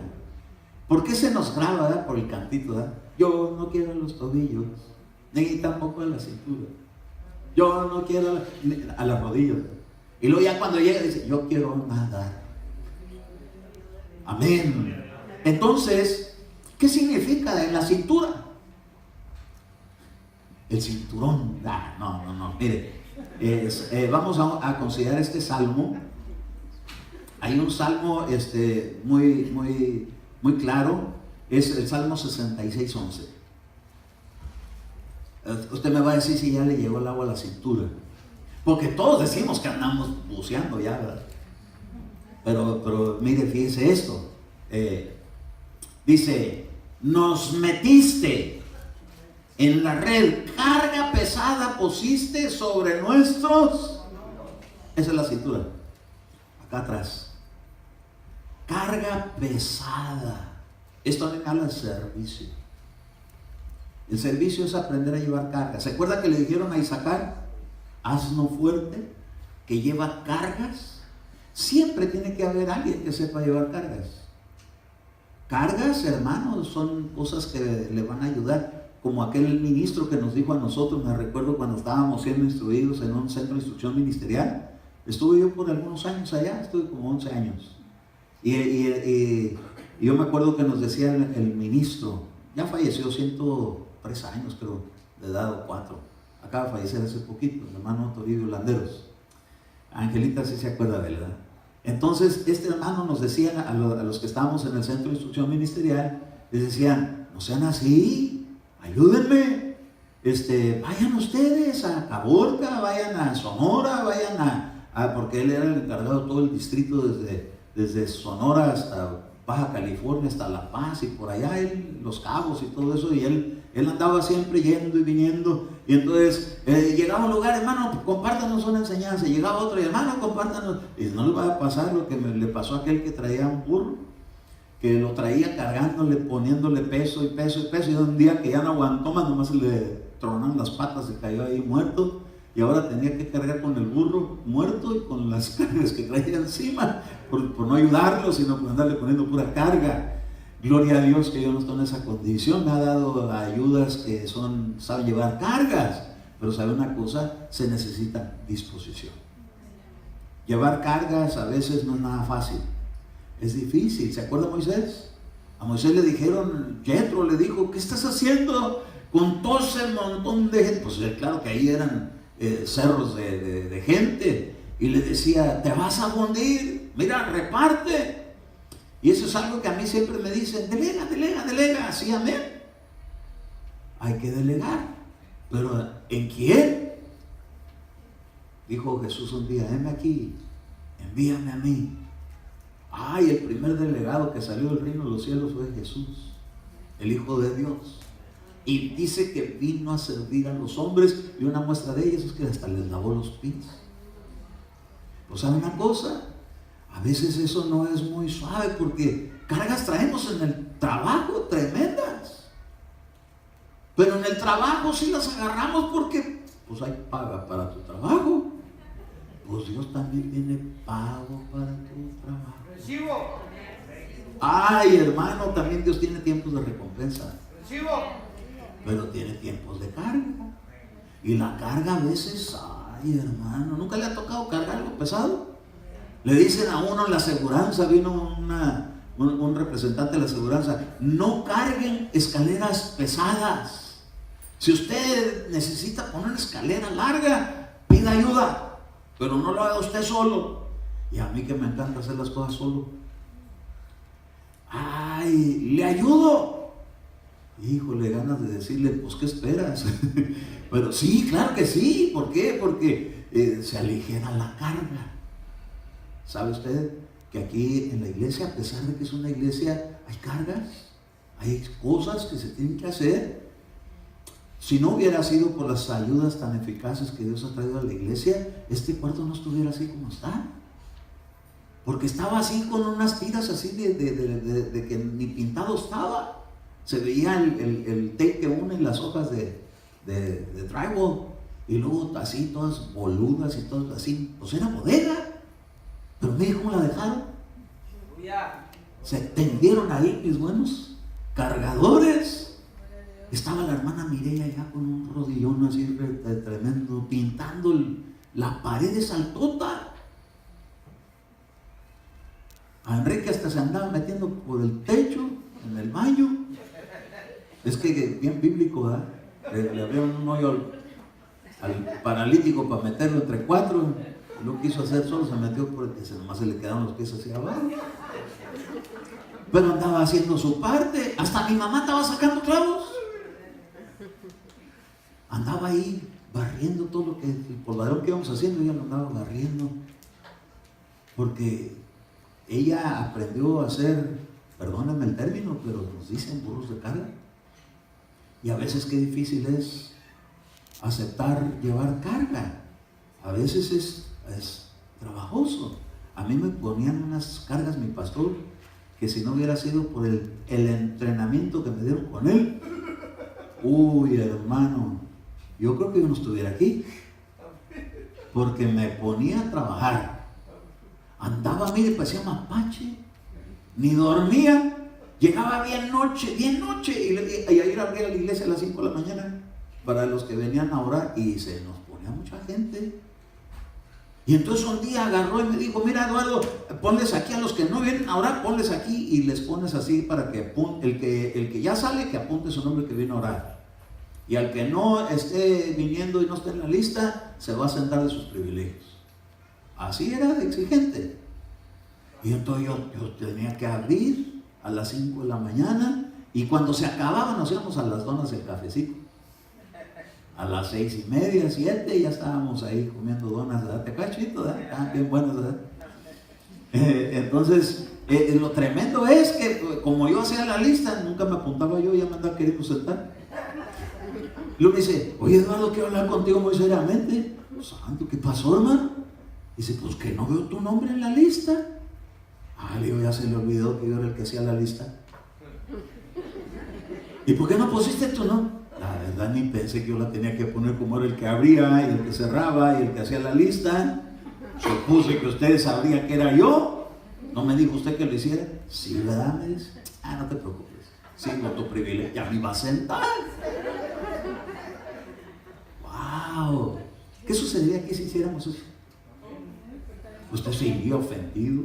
¿Por qué se nos graba, verdad? Por el cantito, ¿verdad? Yo no quiero los tobillos, ni tampoco a la cintura. Yo no quiero a las rodillas. Y luego ya cuando llega dice, yo quiero nadar. Amén. Entonces, ¿qué significa en la cintura? El cinturón. No. Mire, vamos a considerar este salmo. Hay un salmo muy claro. Es el Salmo 66:11. Usted me va a decir si ya le llegó el agua a la cintura. Porque todos decimos que andamos buceando ya, ¿verdad? Pero mire, fíjese esto. Dice, nos metiste en la red, carga pesada pusiste sobre nuestros. Esa es la cintura. Acá atrás. Carga pesada. Esto también habla de servicio. El servicio es aprender a llevar carga. ¿Se acuerda que le dijeron a Isaacar? Asno fuerte que lleva cargas. Siempre tiene que haber alguien que sepa llevar cargas. Cargas, hermanos, son cosas que le van a ayudar. Como aquel ministro que nos dijo a nosotros, me recuerdo cuando estábamos siendo instruidos en un centro de instrucción ministerial. Estuve yo por algunos años allá, estuve como 11 años. Y yo me acuerdo que nos decía el ministro, ya falleció 103 años creo, de edad o 4. Acaba de fallecer hace poquito, el hermano Toribio Landeros. Angelita sí se acuerda de él, ¿verdad? Entonces este hermano nos decía a los que estábamos en el centro de instrucción ministerial, les decían, no sean así, ayúdenme, vayan ustedes a Caborca, vayan a Sonora, vayan porque él era el encargado de todo el distrito desde Sonora hasta Baja California, hasta La Paz y por allá, Los Cabos y todo eso, y él andaba siempre yendo y viniendo. Y entonces llegaba a un lugar, hermano, compártanos una enseñanza. Llegaba otro, y hermano, compártanos. Y no le va a pasar lo que le pasó a aquel que traía un burro, que lo traía cargándole, poniéndole peso y peso y peso. Y un día que ya no aguantó más, nomás le tronaron las patas, se cayó ahí muerto. Y ahora tenía que cargar con el burro muerto y con las cargas que traía encima, por no ayudarlo, sino por andarle poniendo pura carga. Gloria a Dios que yo no estoy en esa condición. Me ha dado ayudas que saben llevar cargas, pero sabe una cosa, se necesita disposición. Llevar cargas a veces no es nada fácil, es difícil. ¿Se acuerda Moisés? A Moisés le dijeron, Jetro le dijo, ¿qué estás haciendo con todo ese montón de gente? Pues claro que ahí eran cerros de gente, y le decía, te vas a hundir, mira, reparte. Y eso es algo que a mí siempre me dicen, delega, así, amén. Hay que delegar, pero ¿en quién? Dijo Jesús un día, heme aquí, envíame a mí. Ay, el primer delegado que salió del reino de los cielos fue Jesús, el Hijo de Dios. Y dice que vino a servir a los hombres, y una muestra de ellos es que hasta les lavó los pies. Pues ¿sabe una cosa? A veces eso no es muy suave, porque cargas traemos en el trabajo tremendas. Pero en el trabajo sí las agarramos porque pues hay paga para tu trabajo. Pues Dios también tiene pago para tu trabajo. Recibo. Ay, hermano, también Dios tiene tiempos de recompensa. Recibo. Pero tiene tiempos de carga. Y la carga a veces, ay, hermano, ¿nunca le ha tocado cargar algo pesado? Le dicen a uno en la aseguranza, vino un representante de la aseguranza, no carguen escaleras pesadas. Si usted necesita poner una escalera larga, pida ayuda, pero no lo haga usted solo. Y a mí que me encanta hacer las cosas solo. Ay, ¿le ayudo? Híjole, ganas de decirle, pues ¿qué esperas? Pero sí, claro que sí. ¿Por qué? Porque se aligera la carga. ¿Sabe usted que aquí en la iglesia, a pesar de que es una iglesia, hay cargas, hay cosas que se tienen que hacer? Si no hubiera sido por las ayudas tan eficaces que Dios ha traído a la iglesia, este cuarto no estuviera así como está. Porque estaba así con unas tiras así de que ni pintado estaba. Se veía el tape que une las hojas de drywall. Y luego así todas boludas y todas así. Pues era bodega. Pero mire cómo la dejaron. Se tendieron ahí mis buenos cargadores. Estaba la hermana Mireya allá con un rodillón así tremendo, pintando la pared de saltota. A Enrique hasta se andaba metiendo por el techo, en el baño. Es que bien bíblico, ¿verdad? Le abrieron un hoyo al paralítico para meterlo entre cuatro. Lo quiso hacer solo, se metió porque nomás se le quedaron los pies hacia abajo. Pero andaba haciendo su parte. Hasta mi mamá estaba sacando clavos. Andaba ahí barriendo todo lo que, el polvadero que íbamos haciendo, ella lo andaba barriendo. Porque ella aprendió a hacer, perdónenme el término, pero nos dicen burros de carga. Y a veces qué difícil es aceptar llevar carga. A veces es trabajoso. A mí me ponían unas cargas mi pastor que si no hubiera sido por el entrenamiento que me dieron con él, uy, hermano, yo creo que yo no estuviera aquí, porque me ponía a trabajar. Andaba, mire, parecía mapache, ni dormía, llegaba bien noche, y a ir a abrir a la iglesia a las 5 de la mañana para los que venían a orar, y se nos ponía mucha gente. Y entonces un día agarró y me dijo: mira, Eduardo, ponles aquí a los que no vienen a orar, ponles aquí y les pones así para que el que ya sale, que apunte su nombre que viene a orar. Y al que no esté viniendo y no esté en la lista, se va a sentar de sus privilegios. Así era de exigente. Y entonces yo tenía que abrir a las 5 de la mañana, y cuando se acababa nos íbamos a las donas del cafecito. A las 6:30, 7, ya estábamos ahí comiendo donas, ¿verdad? Te cachito, ¿verdad? Estaban bien buenas, ¿verdad? Entonces, lo tremendo es que como yo hacía la lista, nunca me apuntaba yo, ya me andaba queriendo sentar. Luego me dice: oye, Eduardo, quiero hablar contigo muy seriamente. Santo, ¿qué pasó, hermano? Dice: pues que no veo tu nombre en la lista. Le digo: ya se le olvidó que yo era el que hacía la lista. ¿Y por qué no pusiste tu nombre? La verdad ni pensé que yo la tenía que poner, como era el que abría y el que cerraba y el que hacía la lista. Supuse que ustedes sabrían que era yo. ¿No me dijo usted que lo hiciera? Sí, ¿verdad? Me dice: no te preocupes, sí, con tu privilegio, ya me iba a sentar. ¡Wow! ¿Qué sucedería aquí si hiciéramos eso? Usted se iría ofendido.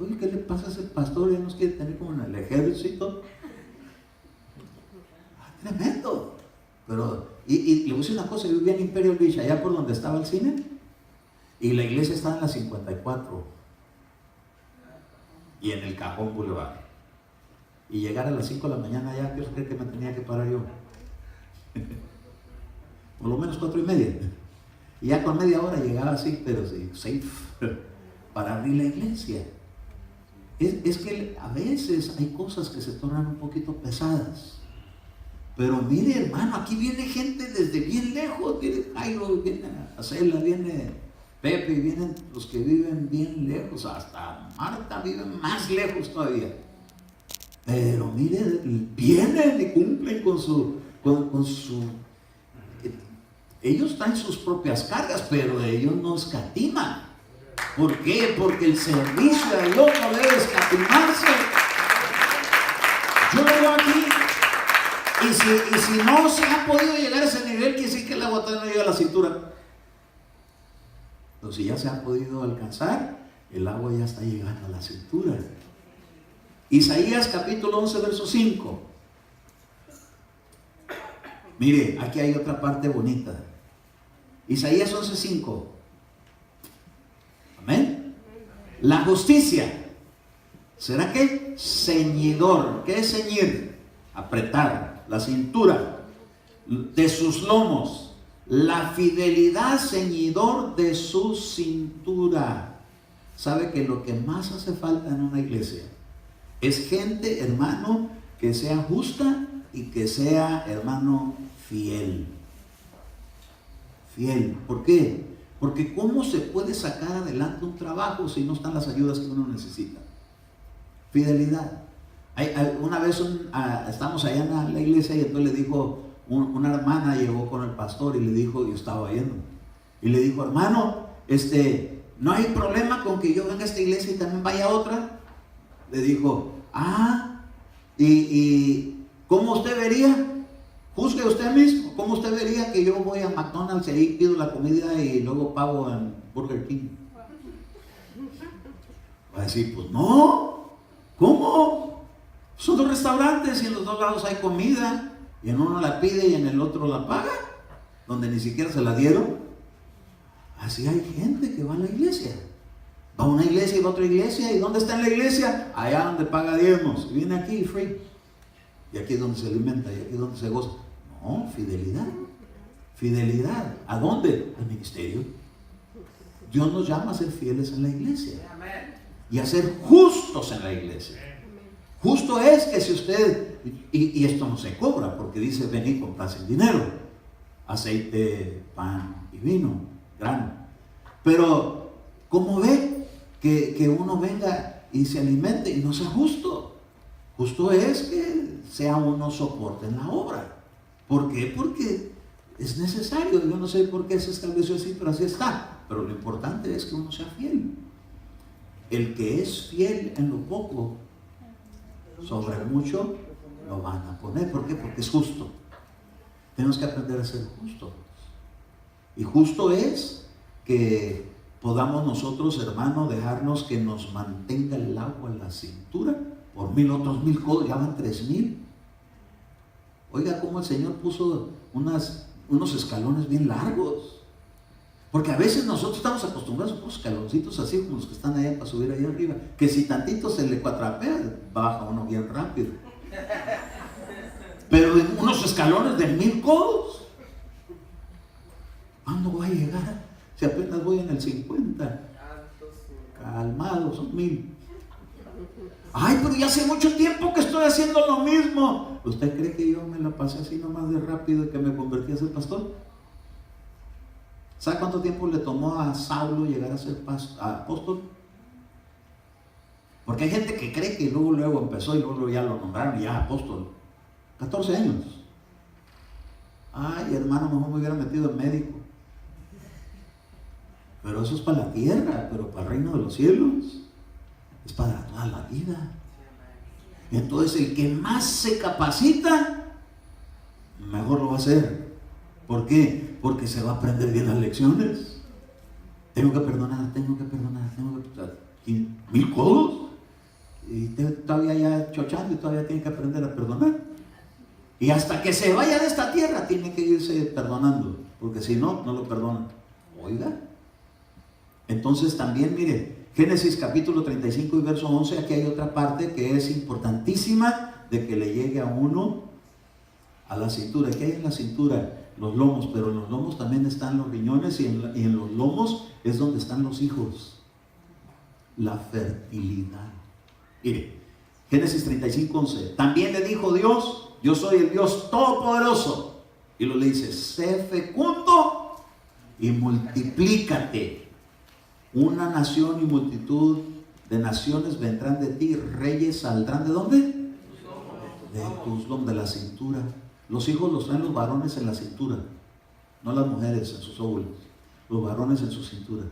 Oye, ¿qué le pasa a ese pastor? ¿Ya nos quiere tener como en el ejército? Tremendo. Pero, y le voy a decir una cosa: yo vivía en Imperial Beach, allá por donde estaba el cine, y la iglesia estaba en la 54 y en el Cajón Boulevard. Y llegar a las 5 de la mañana allá, ¿qué cree que me tenía que parar yo? Por lo menos 4:30. Y ya con media hora llegaba así, pero sí, safe, para abrir la iglesia. Es que a veces hay cosas que se tornan un poquito pesadas. Pero mire, hermano, aquí viene gente desde bien lejos. Viene Jairo, viene Acela, viene Pepe, vienen los que viven bien lejos. Hasta Marta vive más lejos todavía. Pero mire, vienen y cumplen con su... Ellos traen sus propias cargas, pero ellos no escatiman. ¿Por qué? Porque el servicio de Dios no debe escatimarse. Yo lo veo aquí. Y si no se ha podido llegar a ese nivel, quiere decir que el agua todavía no llega a la cintura. Pero si ya se ha podido alcanzar, el agua ya está llegando a la cintura. Isaías capítulo 11, verso 5. Mire, aquí hay otra parte bonita. Isaías 11, 5. Amén. La justicia será ¿qué? Ceñidor. ¿Qué es ceñir? Apretar la cintura de sus lomos, La fidelidad ceñidor de su cintura. ¿Sabe que lo que más hace falta en una iglesia es gente, hermano, que sea justa y que sea, hermano, fiel? Fiel. ¿Por qué? Porque ¿cómo se puede sacar adelante un trabajo si no están las ayudas que uno necesita? Fidelidad. Una vez estamos allá en la iglesia y entonces le dijo, una hermana llegó con el pastor y le dijo, yo estaba yendo, y le dijo, hermano, no hay problema con que yo venga a esta iglesia y también vaya a otra. Le dijo, y ¿cómo usted vería? Juzgue usted mismo, ¿cómo usted vería que yo voy a McDonald's y ahí pido la comida y luego pago en Burger King? Va a decir, pues no, ¿cómo? Son dos restaurantes y en los dos lados hay comida, y en uno la pide y en el otro la paga, donde ni siquiera se la dieron. Así hay gente que va a la iglesia. Va a una iglesia y va a otra iglesia. ¿Y dónde está en la iglesia? Allá donde paga diezmos. Y viene aquí free. Y aquí es donde se alimenta, y aquí es donde se goza. No, fidelidad. Fidelidad. ¿A dónde? Al ministerio. Dios nos llama a ser fieles en la iglesia. Y a ser justos en la iglesia. Justo es que si usted, y esto no se cobra, porque dice, ven y compras sin dinero. Aceite, pan y vino, grano. Pero, ¿cómo ve que uno venga y se alimente y no sea justo? Justo es que sea uno soporte en la obra. ¿Por qué? Porque es necesario. Yo no sé por qué se estableció así, pero así está. Pero lo importante es que uno sea fiel. El que es fiel en lo poco, sobre mucho lo van a poner. ¿Por qué? Porque es justo. Tenemos que aprender a ser justos. Y justo es que podamos nosotros, hermanos, dejarnos que nos mantenga el agua en la cintura. Por 1000, otros 1000 codos, ya van 3000. Oiga, cómo el Señor puso unos escalones bien largos. Porque a veces nosotros estamos acostumbrados a unos escaloncitos así como los que están allá para subir allá arriba, que si tantito se le cuatrapea, baja uno bien rápido. Pero en unos escalones de 1000 codos, ¿cuándo voy a llegar? Si apenas voy en el 50. Calmado, son 1000. Ay, pero ya hace mucho tiempo que estoy haciendo lo mismo. ¿Usted cree que yo me la pasé así nomás de rápido y que me convertí a ser pastor? ¿Sabe cuánto tiempo le tomó a Saulo llegar a ser apóstol? Porque hay gente que cree que luego empezó y luego ya lo nombraron y ya apóstol. 14 años. Ay, hermano, mejor me hubiera metido en médico. Pero eso es para la tierra, pero para el reino de los cielos es para toda la vida. Entonces el que más se capacita, mejor lo va a hacer. ¿Por qué? Porque se va a aprender bien las lecciones. Tengo que perdonar. 1000 codos. Y todavía ya chochando y todavía tiene que aprender a perdonar. Y hasta que se vaya de esta tierra tiene que irse perdonando, porque si no, no lo perdonan. Oiga. Entonces también, mire, Génesis capítulo 35 y verso 11, aquí hay otra parte que es importantísima de que le llegue a uno a la cintura. ¿Qué hay en la cintura? Los lomos, pero en los lomos también están los riñones y en los lomos es donde están los hijos. La fertilidad. Mire, Génesis 35, 11. También le dijo Dios, yo soy el Dios Todopoderoso. Y lo le dice, sé fecundo y multiplícate. Una nación y multitud de naciones vendrán de ti, reyes saldrán ¿de dónde? De tus lomos, de la cintura. Los hijos los traen los varones en la cintura, no las mujeres en sus óvulos, los varones en su cintura.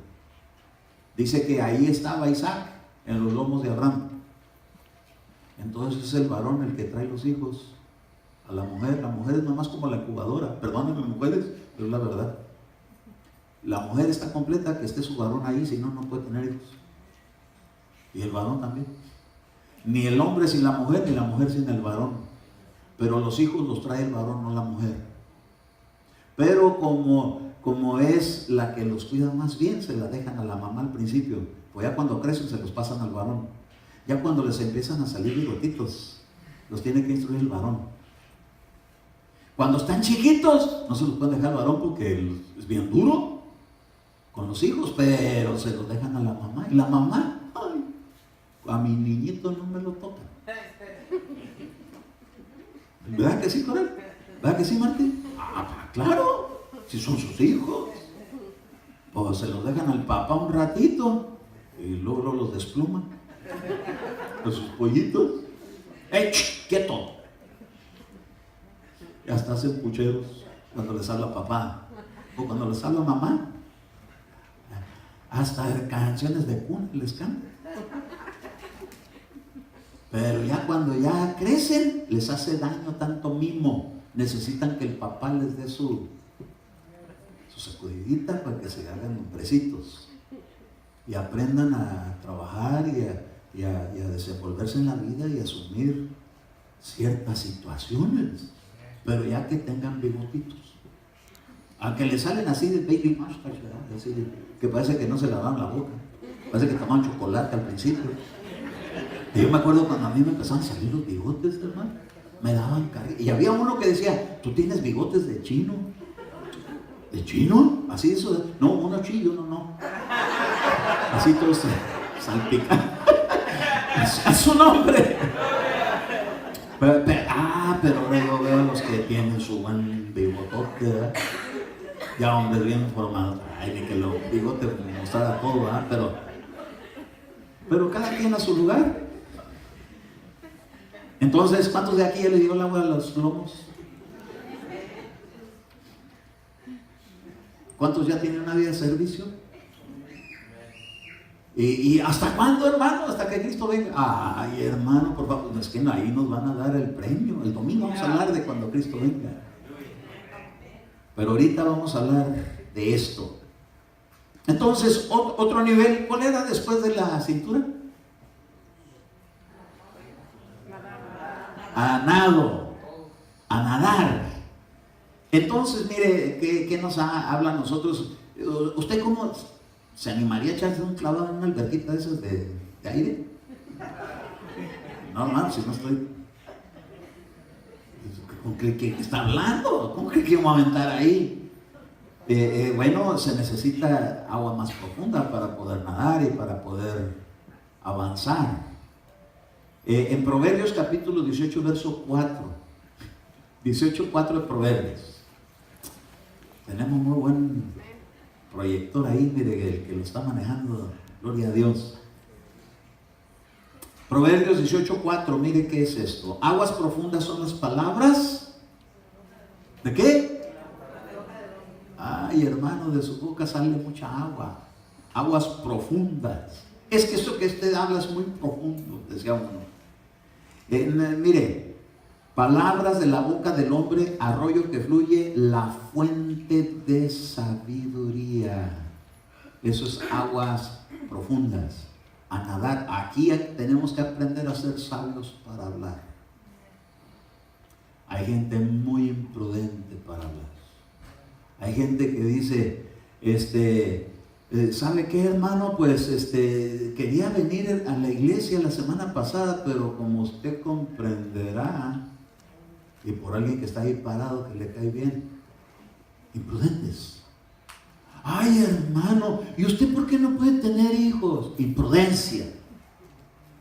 Dice que ahí estaba Isaac, en los lomos de Abraham. Entonces es el varón el que trae los hijos a la mujer. La mujer es nomás como la incubadora. Perdónenme, mujeres, pero es la verdad. La mujer está completa que esté su varón ahí, si no, no puede tener hijos. Y el varón también. Ni el hombre sin la mujer, ni la mujer sin el varón. Pero los hijos los trae el varón, no la mujer. Pero como es la que los cuida más bien, se la dejan a la mamá al principio. Pues ya cuando crecen se los pasan al varón. Ya cuando les empiezan a salir bigotitos, los tiene que instruir el varón. Cuando están chiquitos, no se los pueden dejar al varón porque es bien duro con los hijos, pero se los dejan a la mamá. Y la mamá, ay, a mi niñito no me lo toca. ¿Verdad que sí, Coral? ¿Verdad que sí, Martín? Ah, claro, si son sus hijos. Pues se los dejan al papá un ratito y luego los despluman a sus pollitos. ¡Ey, quieto! Y hasta hacen pucheros cuando les habla papá o cuando les habla mamá. Hasta canciones de cuna les cantan. Pero ya cuando ya crecen, les hace daño tanto mimo. Necesitan que el papá les dé su sacudidita para que se hagan hombrecitos y aprendan a trabajar y a desenvolverse en la vida y a asumir ciertas situaciones, pero ya que tengan bigotitos. Aunque les salen así de baby mustache, ¿verdad? Así que parece que no se lavaban la boca, parece que tomaban chocolate al principio. Y yo me acuerdo cuando a mí me empezaban a salir los bigotes, hermano, me daban carga. Y había uno que decía, tú tienes bigotes de chino. ¿De chino? Así eso. No, uno chillo, uno no. Así todos salpican. Es su nombre. Pero ahora yo veo a los que tienen su buen bigotote, ¿verdad? Ya hombres bien formados. Ay, ni que los bigotes mostrara todo, ¿verdad? Pero cada quien a su lugar. Entonces, ¿cuántos de aquí ya le dio el agua a los lomos? ¿Cuántos ya tienen una vida de servicio? ¿Y hasta cuándo, hermano? Hasta que Cristo venga. Ay, hermano, por favor, es que ahí nos van a dar el premio. El domingo vamos a hablar de cuando Cristo venga. Pero ahorita vamos a hablar de esto. Entonces, otro nivel, ¿cuál era después de la cintura? A nadar. Entonces, mire, ¿qué nos habla a nosotros? ¿Usted cómo se animaría a echarse un clavado en una alberquita de esas de aire? No, hermano, si no estoy... ¿Cómo cree que está hablando? ¿Cómo cree que vamos a aventar ahí? Bueno, se necesita agua más profunda para poder nadar y para poder avanzar. En Proverbios capítulo 18, verso 4. 18:4 de Proverbios. Tenemos muy buen proyector ahí, mire, el que lo está manejando, gloria a Dios. Proverbios 18:4, mire qué es esto. Aguas profundas son las palabras. ¿De qué? Ay, hermano, de su boca sale mucha agua. Aguas profundas. Es que esto que usted habla es muy profundo, decía uno. Mire, palabras de la boca del hombre, arroyo que fluye, la fuente de sabiduría. Eso es aguas profundas. A nadar. Aquí tenemos que aprender a ser sabios para hablar. Hay gente muy imprudente para hablar. Hay gente que dice, ¿sabe qué, hermano? Pues quería venir a la iglesia la semana pasada, pero como usted comprenderá, y por alguien que está ahí parado que le cae bien, imprudentes. Ay, hermano, ¿y usted por qué no puede tener hijos? Imprudencia.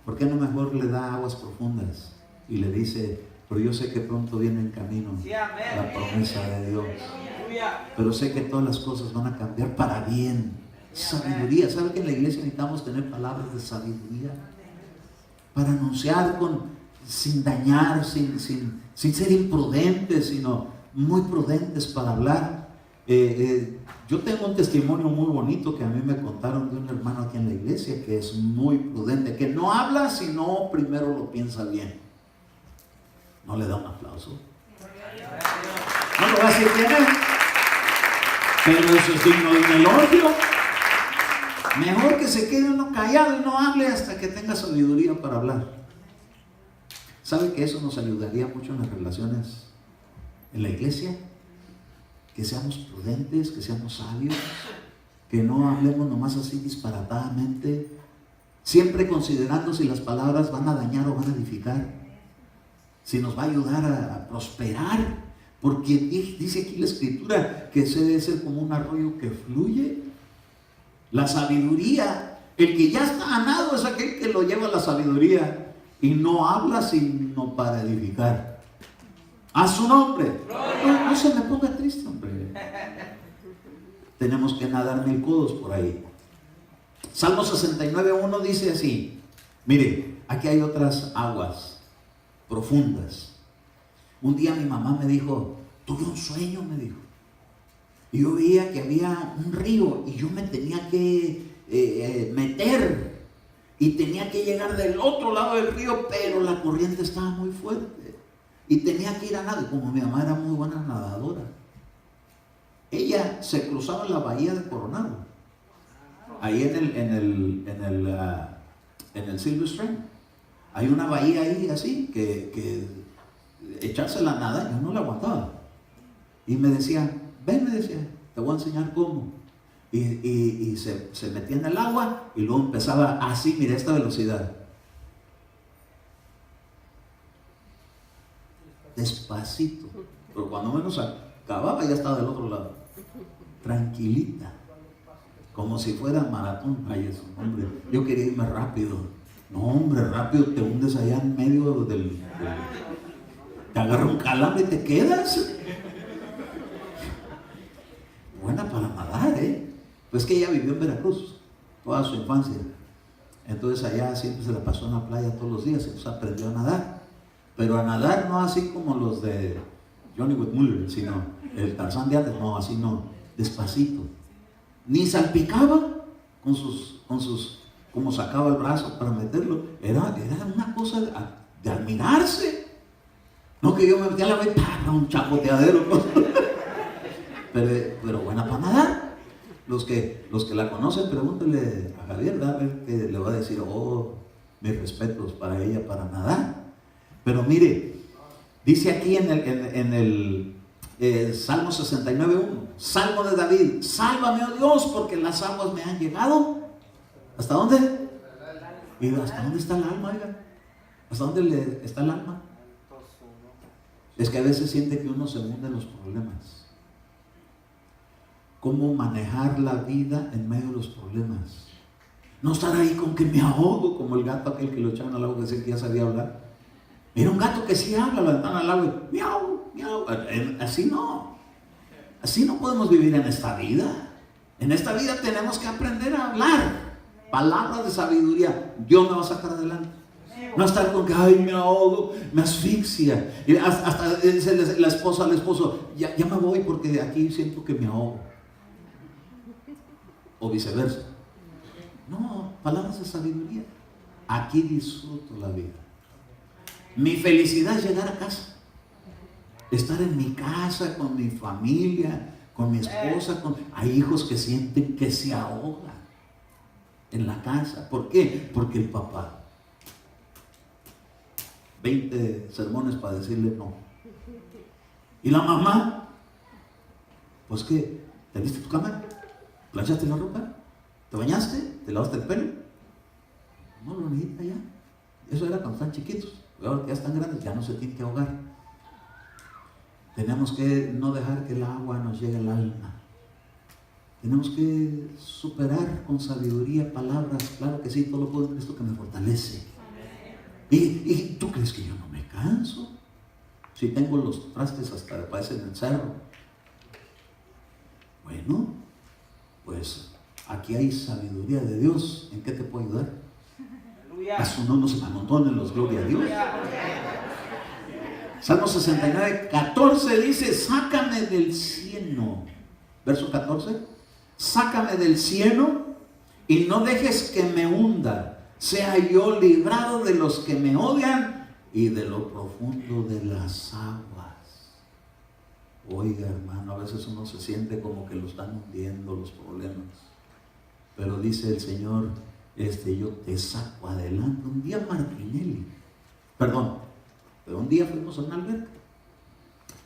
¿Por qué no mejor le da aguas profundas y le dice, pero yo sé que pronto viene en camino la promesa de Dios, pero sé que todas las cosas van a cambiar para bien? Sabiduría. ¿Sabe que en la iglesia necesitamos tener palabras de sabiduría para anunciar sin dañar, sin ser imprudentes, sino muy prudentes para hablar? Yo tengo un testimonio muy bonito que a mí me contaron de un hermano aquí en la iglesia que es muy prudente, que no habla sino primero lo piensa bien. ¿No le da un aplauso? No lo va a decir quién es, pero eso es digno de un elogio. Mejor que se quede uno callado y no hable hasta que tenga sabiduría para hablar. ¿Sabe que eso nos ayudaría mucho en las relaciones en la iglesia? Que seamos prudentes, que seamos sabios, que no hablemos nomás así disparatadamente, siempre considerando si las palabras van a dañar o van a edificar, si nos va a ayudar a prosperar. Porque dice aquí la Escritura que ese debe ser como un arroyo que fluye. La sabiduría, el que ya está ganado es aquel que lo lleva a la sabiduría y no habla sino para edificar. A su nombre. No se me ponga triste, hombre. Tenemos que nadar 1000 codos por ahí. Salmo 69:1 dice así. Mire, aquí hay otras aguas profundas. Un día mi mamá me dijo, tuve un sueño, me dijo. Y yo veía que había un río y yo me tenía que meter y tenía que llegar del otro lado del río, pero la corriente estaba muy fuerte y tenía que ir a nadar. Como mi mamá era muy buena nadadora, ella se cruzaba la bahía de Coronado, ahí en el Silver String. Hay una bahía ahí así que echarse la nada, yo no la aguantaba. Y me decía, ven, me decía, te voy a enseñar cómo. Y se metía en el agua y luego empezaba así, mira esta velocidad. Despacito. Pero cuando menos acababa ya estaba del otro lado. Tranquilita. Como si fuera maratón. Ay, eso, hombre. Yo quería irme rápido. No, hombre, rápido te hundes allá en medio te agarra un calambre y te quedas. Buena para nadar, Pues que ella vivió en Veracruz toda su infancia. Entonces allá siempre se la pasó en la playa todos los días. Entonces aprendió a nadar. Pero a nadar no así como los de Johnny Whitmuller, sino el Tarzán de antes. No, así no. Despacito. Ni salpicaba con sus como sacaba el brazo para meterlo. Era una cosa de admirarse. No que yo me metía a la vez, un chapoteadero. Pero buena para nadar. Los que la conocen, pregúntenle a Javier, a ver que le va a decir, mis respetos para ella para nadar. Pero mire, dice aquí en el Salmo 69:1, Salmo de David, sálvame, oh Dios, porque las aguas me han llegado. ¿Hasta dónde? ¿Y hasta dónde está el alma, oiga? ¿Hasta dónde está el alma? Es que a veces siente que uno se hunde en los problemas. ¿Cómo manejar la vida en medio de los problemas? No estar ahí con que me ahogo, como el gato aquel que lo echaban al agua que decía que ya sabía hablar. Era un gato que sí habla, lo aventaban al agua y miau, miau. Así no. Así no podemos vivir en esta vida. En esta vida tenemos que aprender a hablar palabras de sabiduría. Dios me va a sacar adelante. No estar con que, ay, me ahogo, me asfixia. Y hasta dice la esposa al esposo, ya me voy porque aquí siento que me ahogo. O viceversa. No, palabras de sabiduría. Aquí disfruto la vida. Mi felicidad es llegar a casa. Estar en mi casa, con mi familia, con mi esposa. Hay hijos que sienten que se ahogan en la casa. ¿Por qué? Porque el papá 20 sermones para decirle no. Y la mamá, pues ¿qué? ¿Te viste tu cama? ¿Planchaste la ropa? ¿Te bañaste? ¿Te lavaste el pelo? No lo necesita ya. Eso era cuando están chiquitos. Ahora que ya están grandes, ya no se tienen que ahogar. Tenemos que no dejar que el agua nos llegue al alma. Tenemos que superar con sabiduría palabras. Claro que sí, todo lo puedo en Cristo que me fortalece. ¿Y tú crees que yo no me canso? Si tengo los trastes hasta que parecen el cerro. Bueno, pues aquí hay sabiduría de Dios. ¿En qué te puedo ayudar? A su nombre se me amontonen los gloria a Dios. Salmo 69:14 dice, sácame del cieno. Verso 14. Sácame del cieno y no dejes que me hunda. Sea yo librado de los que me odian y de lo profundo de las aguas. Oiga, hermano, a veces uno se siente como que lo están hundiendo los problemas. Pero dice el Señor, yo te saco adelante. Un día pero un día fuimos a una alberca.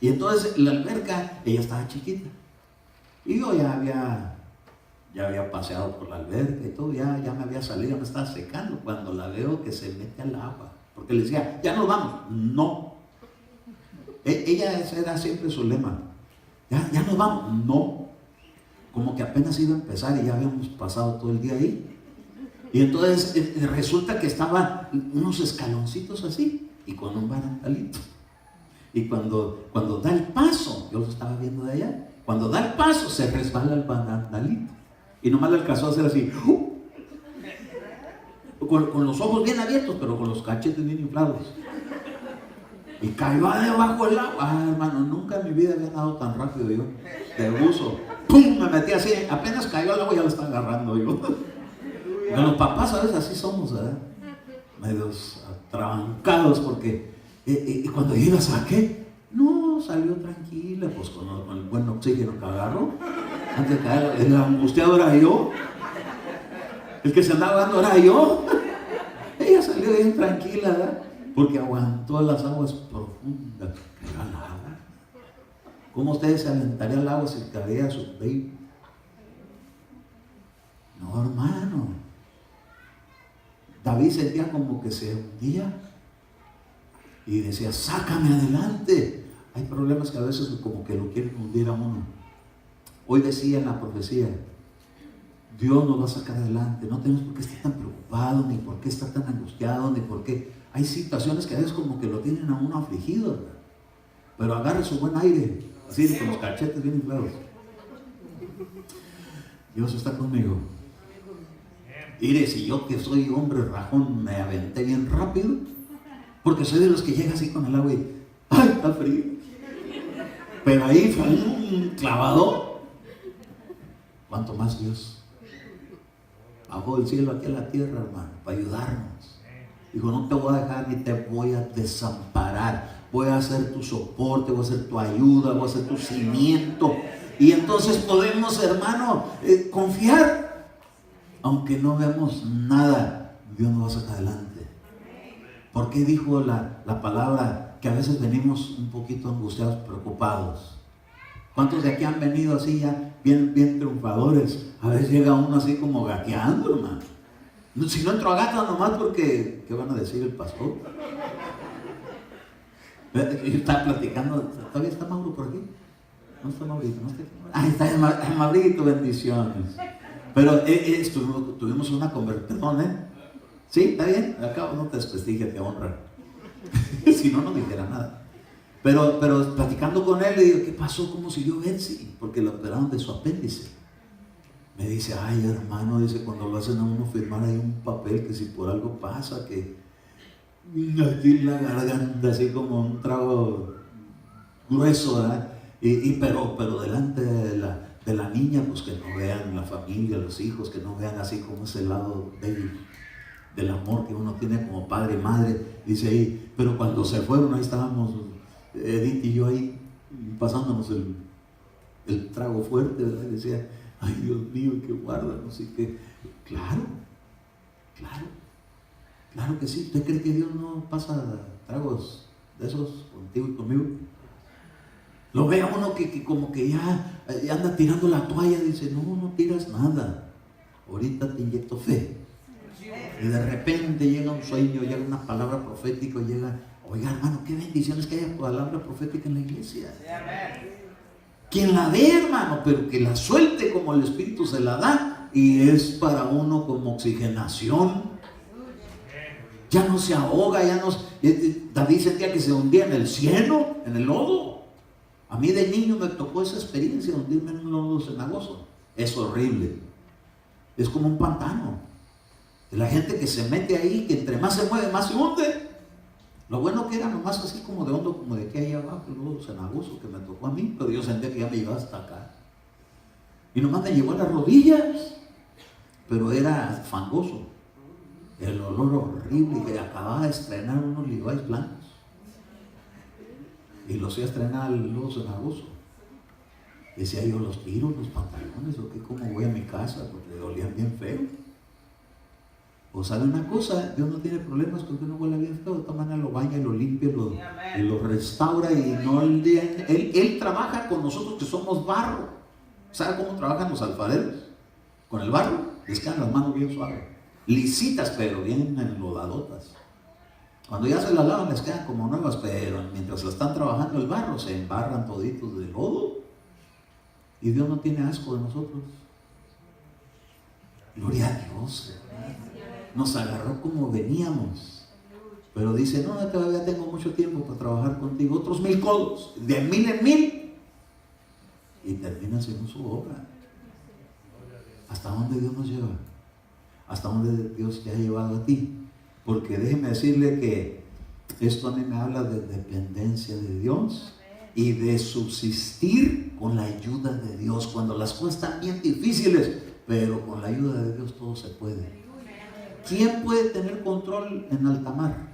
Y entonces la alberca, ella estaba chiquita. Y yo ya había paseado por la alberca y todo, ya me había salido, me estaba secando cuando la veo que se mete al agua. Porque le decía, ya nos vamos. No. Ella, ese era siempre su lema. Ya nos vamos. No, como que apenas iba a empezar y ya habíamos pasado todo el día ahí. Y entonces resulta que estaban unos escaloncitos así y con un barandalito. Y cuando da el paso, yo lo estaba viendo de allá, cuando da el paso se resbala el barandalito. Y nomás le alcanzó a hacer así, con los ojos bien abiertos, pero con los cachetes bien inflados. Y cayó debajo del agua. Ah, hermano, nunca en mi vida había nadado tan rápido yo, de buzo. ¡Pum! Me metí así, apenas cayó al agua ya lo estaba agarrando yo. Pero los papás a veces así somos, ¿verdad? Medios atrabancados porque y cuando yo la saqué, no, salió tranquila, pues con el buen oxígeno que agarró. Antes de caer, el angustiado era yo, el que se andaba dando era yo. Ella salió bien tranquila, ¿verdad? Porque aguantó las aguas profundas. Pero al agua, ¿cómo ustedes se aventarían al agua si caería a su baby? No, hermano. David sentía como que se hundía y decía, sácame adelante. Hay problemas que a veces como que lo quieren hundir a uno. Hoy decía en la profecía, Dios nos va a sacar adelante. No tenemos por qué estar tan preocupados, ni por qué estar tan angustiados, ni por qué. Hay situaciones que a veces como que lo tienen a uno afligido, ¿verdad? Pero agarre su buen aire, así con los cachetes bien inflados. Dios está conmigo. Mire, si yo que soy hombre rajón me aventé bien rápido, porque soy de los que llega así con el agua y ¡ay, está frío! Pero ahí fue un clavado. ¿Cuánto más Dios? Bajó del cielo aquí a la tierra, hermano, para ayudarnos. Dijo, no te voy a dejar ni te voy a desamparar. Voy a ser tu soporte, voy a ser tu ayuda, voy a ser tu cimiento. Y entonces podemos, hermano, confiar. Aunque no veamos nada, Dios nos va a sacar adelante. ¿Por qué dijo la palabra que a veces venimos un poquito angustiados, preocupados? ¿Cuántos de aquí han venido así ya bien triunfadores? A veces llega uno así como gateando, hermano. Si no entro a gata nomás porque, ¿qué van a decir el pastor? Yo estaba platicando, ¿todavía está Mauro por aquí? No está Maurito, no está aquí. Ah, está Maurito, bendiciones. Pero tuvimos una conversación, perdón, ¿sí? ¿Está bien? Acá no te desprestigia, te honra. Si no, no dijera nada. Pero platicando con él, le digo, ¿qué pasó? ¿Cómo siguió Betsy? Porque lo operaron de su apéndice. Me dice, ay, hermano, dice, cuando lo hacen a uno firmar ahí un papel que si por algo pasa, que aquí en la garganta, así como un trago grueso, ¿verdad? Pero delante de la niña, pues que no vean la familia, los hijos, que no vean así como ese lado del amor que uno tiene como padre y madre. Dice ahí, pero cuando se fueron, ahí estábamos Edith y yo ahí pasándonos el trago fuerte, ¿verdad? Y decía, ay, Dios mío, que guárdanos y que, claro que sí. ¿Usted cree que Dios no pasa tragos de esos contigo y conmigo? Lo ve a uno que como que ya anda tirando la toalla, dice, no tiras nada, ahorita te inyecto fe. Y de repente llega un sueño, llega una palabra profética, llega, oiga hermano, qué bendiciones que haya palabra profética en la iglesia. Quien la dé, hermano, pero que la suelte como el Espíritu se la da, y es para uno como oxigenación. Ya no se ahoga, David sentía que se hundía en el cieno, en el lodo. A mí de niño me tocó esa experiencia de hundirme en un lodo cenagoso. Es horrible. Es como un pantano. La gente que se mete ahí, que entre más se mueve, más se hunde. Lo bueno que era nomás así como de hondo, como de aquí allá abajo, el lodo cenagoso que me tocó a mí, pero yo sentía que ya me llevaba hasta acá. Y nomás me llegó a las rodillas, pero era fangoso. El olor horrible, que acababa de estrenar unos Levi's blancos. Y los iba a estrenar el lodo cenagoso. Decía yo, los tiros, los pantalones, o qué, cómo voy a mi casa, porque le olían bien feo. O sabe una cosa, Dios no tiene problemas con que uno huela bien feo, de todas maneras lo baña, lo limpia, y lo restaura, y no él trabaja con nosotros que somos barro. ¿Sabe cómo trabajan los alfareros? Con el barro, les quedan las manos bien suaves, lisitas, pero bien enlodadotas. Cuando ya se la lavan les quedan como nuevas, pero mientras la están trabajando el barro se embarran toditos de lodo. Y Dios no tiene asco de nosotros. Gloria a Dios. Nos agarró como veníamos. Pero dice, no, todavía tengo mucho tiempo para trabajar contigo. Otros 1000 codos, de 1000 en 1000. Y termina haciendo su obra. ¿Hasta dónde Dios nos lleva? ¿Hasta dónde Dios te ha llevado a ti? Porque déjeme decirle que esto a mí me habla de dependencia de Dios y de subsistir con la ayuda de Dios. Cuando las cosas están bien difíciles, pero con la ayuda de Dios todo se puede. ¿Quién puede tener control en alta mar?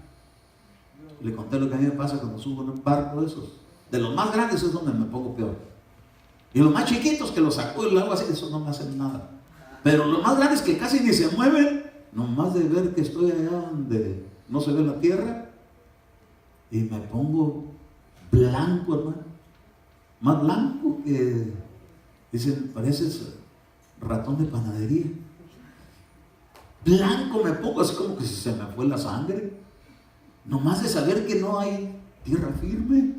Le conté lo que a mí me pasa cuando subo en un barco de esos. De los más grandes es donde me pongo peor. Y los más chiquitos que los sacudo el agua así, eso no me hacen nada. Pero los más grandes que casi ni se mueven, nomás de ver que estoy allá donde no se ve la tierra, y me pongo blanco, hermano. Más blanco que, dicen, pareces ratón de panadería. Blanco me pongo, así como que se me fue la sangre. Nomás de saber que no hay tierra firme.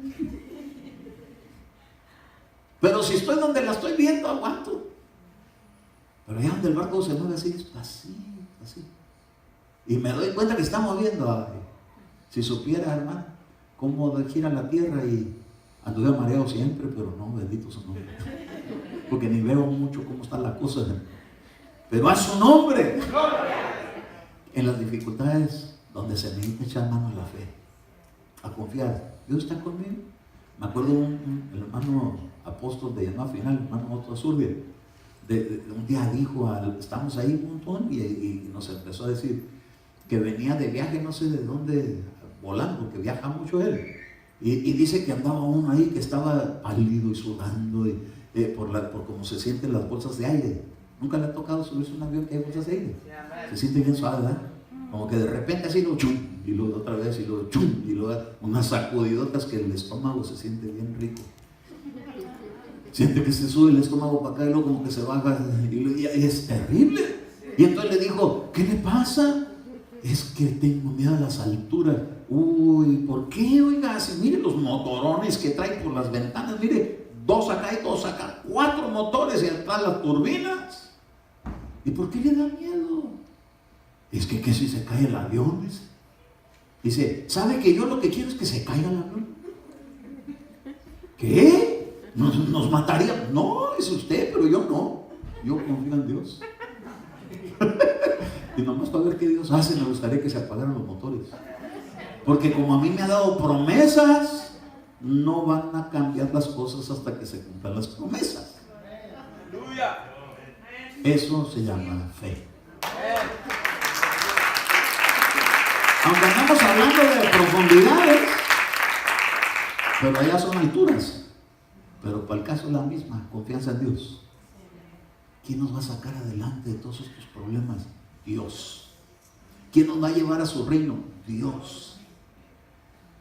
Pero si estoy donde la estoy viendo, aguanto. Pero allá donde el barco se mueve así, es así, así. Y me doy cuenta que está moviendo. Ay, si supiera, hermano, cómo gira la tierra, y anduve mareado siempre, pero no, bendito su nombre. Porque ni veo mucho cómo está la cosa. Pero a su nombre. En las dificultades, donde se necesita echar mano a la fe, a confiar. Dios está conmigo. Me acuerdo el hermano apóstol de llamada final, el hermano Otto Azurdia, un día dijo, estamos ahí un montón, y nos empezó a decir que venía de viaje, no sé de dónde, volando, porque viaja mucho él. Y dice que andaba uno ahí que estaba pálido y sudando, por cómo se sienten las bolsas de aire. ¿Nunca le ha tocado subirse a un avión que hay bolsas de aire? Se siente bien suave, ¿verdad? Como que de repente así lo chum, y luego otra vez, y luego chum, y luego unas sacudidotas que el estómago se siente bien rico. Siente que se sube el estómago para acá y luego como que se baja, y es terrible. Y entonces le dijo, ¿qué le pasa? Es que tengo miedo a las alturas. Uy, ¿por qué? Oiga, si mire los motorones que trae por las ventanas, mire, 2 acá y 2 acá, 4 motores y atrás las turbinas. ¿Y por qué le da miedo? Es que si se cae el avión, dice, ¿sabe que yo lo que quiero es que se caiga el avión? ¿Qué? ¿Nos mataría? No, es usted, pero yo no. Yo confío en Dios. Y nomás para ver qué Dios hace, me gustaría que se apagaran los motores. Porque como a mí me ha dado promesas, no van a cambiar las cosas hasta que se cumplan las promesas. Eso se llama fe. Aunque andamos hablando de profundidades, pero allá son alturas. Pero para el caso es la misma, confianza en Dios. ¿Quién nos va a sacar adelante de todos estos problemas? Dios. ¿Quién nos va a llevar a su reino? Dios.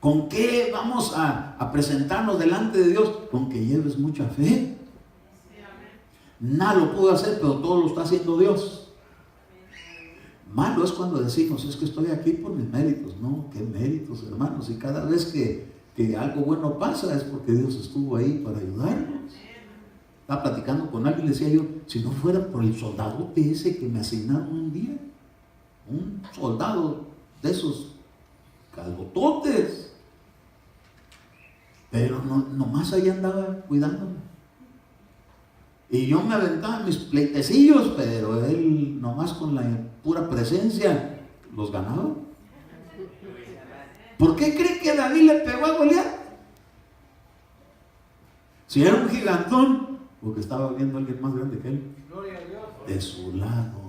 ¿Con qué vamos a presentarnos delante de Dios? Con que lleves mucha fe. Nada lo puedo hacer, pero todo lo está haciendo Dios. Malo es cuando decimos, es que estoy aquí por mis méritos. No, qué méritos, hermanos. Y cada vez que algo bueno pasa es porque Dios estuvo ahí para ayudarnos. Estaba platicando con alguien y le decía yo, si no fuera por el soldadote ese que me asignaron un día, un soldado de esos calvototes, pero nomás ahí andaba cuidándome. Y yo me aventaba mis pleitecillos, pero él nomás con la pura presencia los ganaba. ¿Por qué cree que David le pegó a Goliat? Si era un gigantón, porque estaba viendo a alguien más grande que él. De su lado.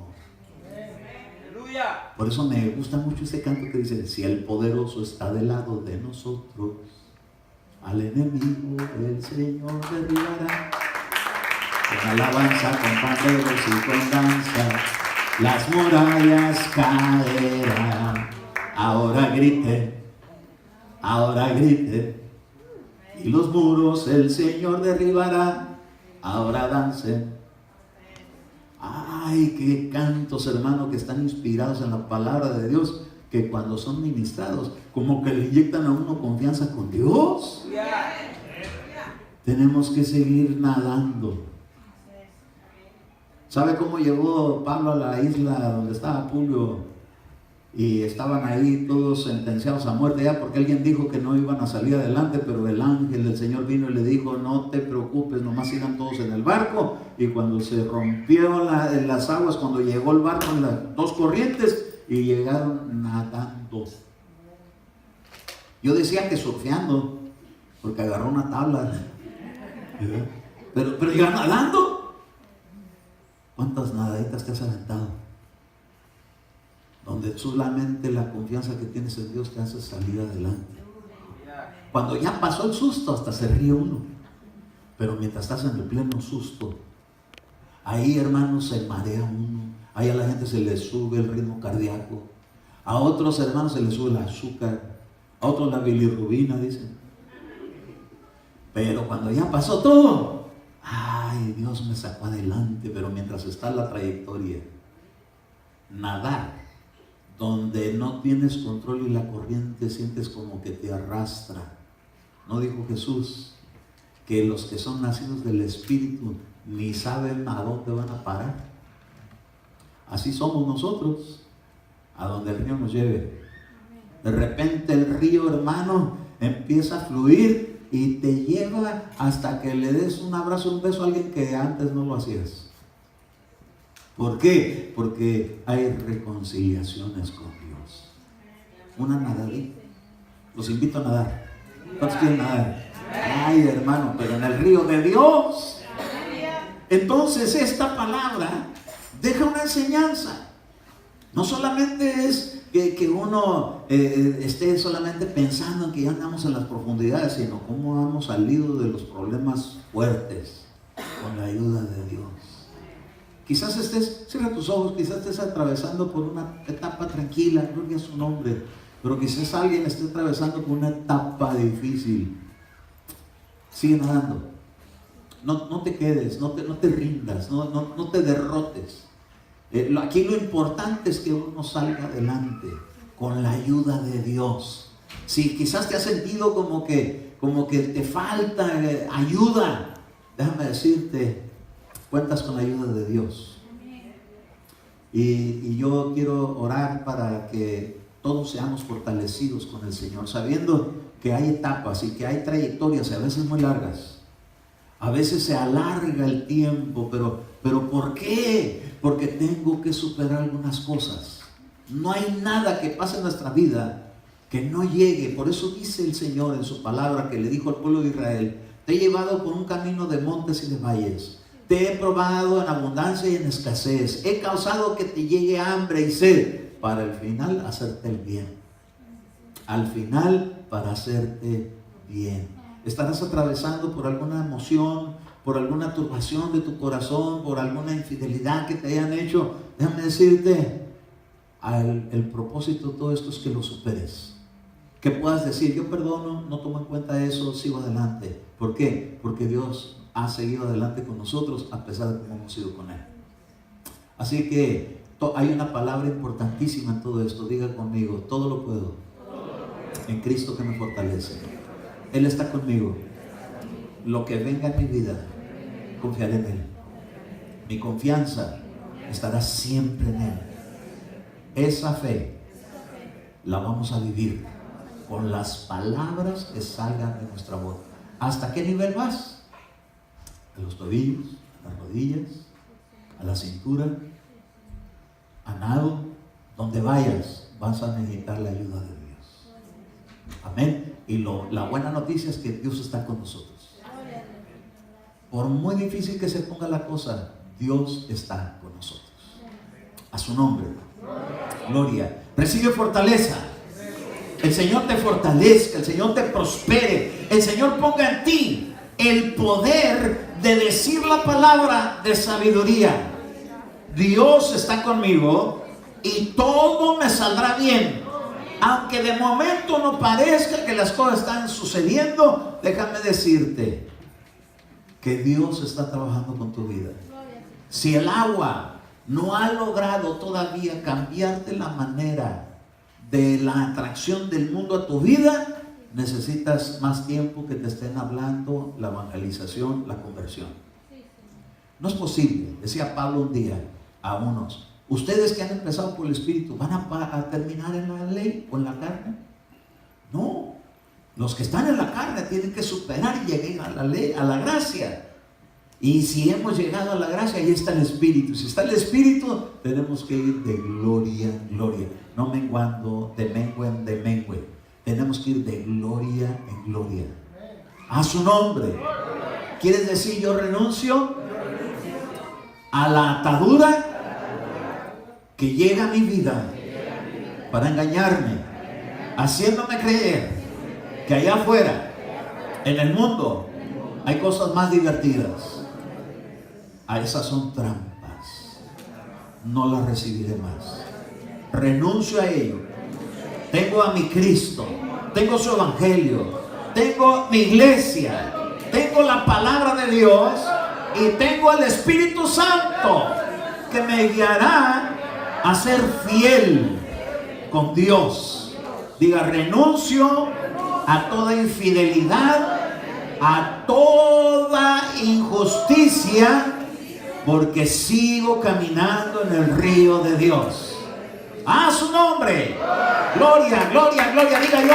Por eso me gusta mucho ese canto que dice, si el poderoso está del lado de nosotros, al enemigo el Señor derribará. Con alabanza, con panderos y con danza, las murallas caerán. Ahora grite, y los muros el Señor derribará. Ahora dancen. Ay, qué cantos, hermano, que están inspirados en la palabra de Dios, que cuando son ministrados, como que le inyectan a uno confianza con Dios. Tenemos que seguir nadando. ¿Sabe cómo llegó Pablo a la isla donde estaba Publio? Y estaban ahí todos sentenciados a muerte ya porque alguien dijo que no iban a salir adelante, pero el ángel del Señor vino y le dijo: no te preocupes, nomás sigan todos en el barco. Y cuando se rompieron las aguas, cuando llegó el barco en las dos corrientes, y llegaron nadando. Yo decía que surfeando, porque agarró una tabla, pero ya nadando. ¿Cuántas nadaditas te has aventado? Donde solamente la confianza que tienes en Dios te hace salir adelante. Cuando ya pasó el susto, hasta se ríe uno. Pero mientras estás en el pleno susto, ahí, hermanos, se marea uno. Ahí a la gente se le sube el ritmo cardíaco. A otros hermanos se les sube el azúcar. A otros la bilirrubina, dicen. Pero cuando ya pasó todo, ay, Dios me sacó adelante. Pero mientras está la trayectoria, nadar donde no tienes control y la corriente sientes como que te arrastra. ¿No dijo Jesús que los que son nacidos del Espíritu ni saben a dónde van a parar? Así somos nosotros, a donde el río nos lleve. De repente el río, hermano, empieza a fluir y te lleva hasta que le des un abrazo, un beso a alguien que antes no lo hacías. ¿Por qué? Porque hay reconciliaciones con Dios. Una nadadita. Los invito a nadar. ¿Cuántos quieren nadar? Ay, hermano, pero en el río de Dios. Entonces esta palabra deja una enseñanza. No solamente es que uno esté solamente pensando en que ya andamos en las profundidades, sino cómo hemos salido de los problemas fuertes con la ayuda de Dios. Quizás cierra tus ojos, quizás estés atravesando por una etapa tranquila, gloria a su nombre, pero quizás alguien esté atravesando por una etapa difícil. Sigue nadando. No te quedes, no te rindas, no te derrotes. Aquí lo importante es que uno salga adelante con la ayuda de Dios. Si quizás te has sentido como que te falta ayuda, déjame decirte, cuentas con la ayuda de Dios. Y yo quiero orar para que todos seamos fortalecidos con el Señor, sabiendo que hay etapas y que hay trayectorias, a veces muy largas. A veces se alarga el tiempo, pero ¿por qué? Porque tengo que superar algunas cosas. No hay nada que pase en nuestra vida que no llegue. Por eso dice el Señor en su palabra, que le dijo al pueblo de Israel: te he llevado por un camino de montes y de valles. Te he probado en abundancia y en escasez. He causado que te llegue hambre y sed, para al final hacerte el bien. Al final, para hacerte bien. Estarás atravesando por alguna emoción, por alguna turbación de tu corazón, por alguna infidelidad que te hayan hecho. Déjame decirte, el propósito de todo esto es que lo superes. Que puedas decir: yo perdono, no tomo en cuenta eso, sigo adelante. ¿Por qué? Porque Dios ha seguido adelante con nosotros a pesar de cómo hemos ido con Él. Así que hay una palabra importantísima en todo esto. Diga conmigo: todo lo puedo en Cristo que me fortalece. Él está conmigo. Lo que venga en mi vida, confiaré en Él. Mi confianza estará siempre en Él. Esa fe la vamos a vivir con las palabras que salgan de nuestra boca. ¿Hasta qué nivel vas? A los tobillos, a las rodillas, a la cintura, a nado. Donde vayas, vas a necesitar la ayuda de Dios. Amén. Y la buena noticia es que Dios está con nosotros. Por muy difícil que se ponga la cosa, Dios está con nosotros. A su nombre. Gloria. Recibe fortaleza. El Señor te fortalezca, el Señor te prospere, el Señor ponga en ti el poder de decir la palabra de sabiduría. Dios está conmigo y todo me saldrá bien. Aunque de momento no parezca que las cosas están sucediendo, déjame decirte que Dios está trabajando con tu vida. Si el agua no ha logrado todavía cambiarte la manera de la atracción del mundo a tu vida, necesitas más tiempo que te estén hablando la evangelización, la conversión. No es posible, decía Pablo un día a unos: ustedes que han empezado por el Espíritu, ¿van a terminar en la ley o en la carne? No, los que están en la carne tienen que superar y llegar a la ley, a la gracia. Y si hemos llegado a la gracia, ahí está el Espíritu. Si está el Espíritu, tenemos que ir de gloria en gloria, no menguando, de mengue en de mengue. Tenemos que ir de gloria en gloria. A su nombre. ¿Quieres decir yo renuncio a la atadura que llega a mi vida para engañarme, haciéndome creer que allá afuera, en el mundo, hay cosas más divertidas? A esas son trampas. No las recibiré más. Renuncio a ello. Tengo a mi Cristo, tengo su evangelio, tengo mi iglesia, tengo la palabra de Dios y tengo al Espíritu Santo que me guiará a ser fiel con Dios. Diga: renuncio a toda infidelidad, a toda injusticia, porque sigo caminando en el río de Dios. A su nombre. Gloria, gloria, gloria. Diga yo.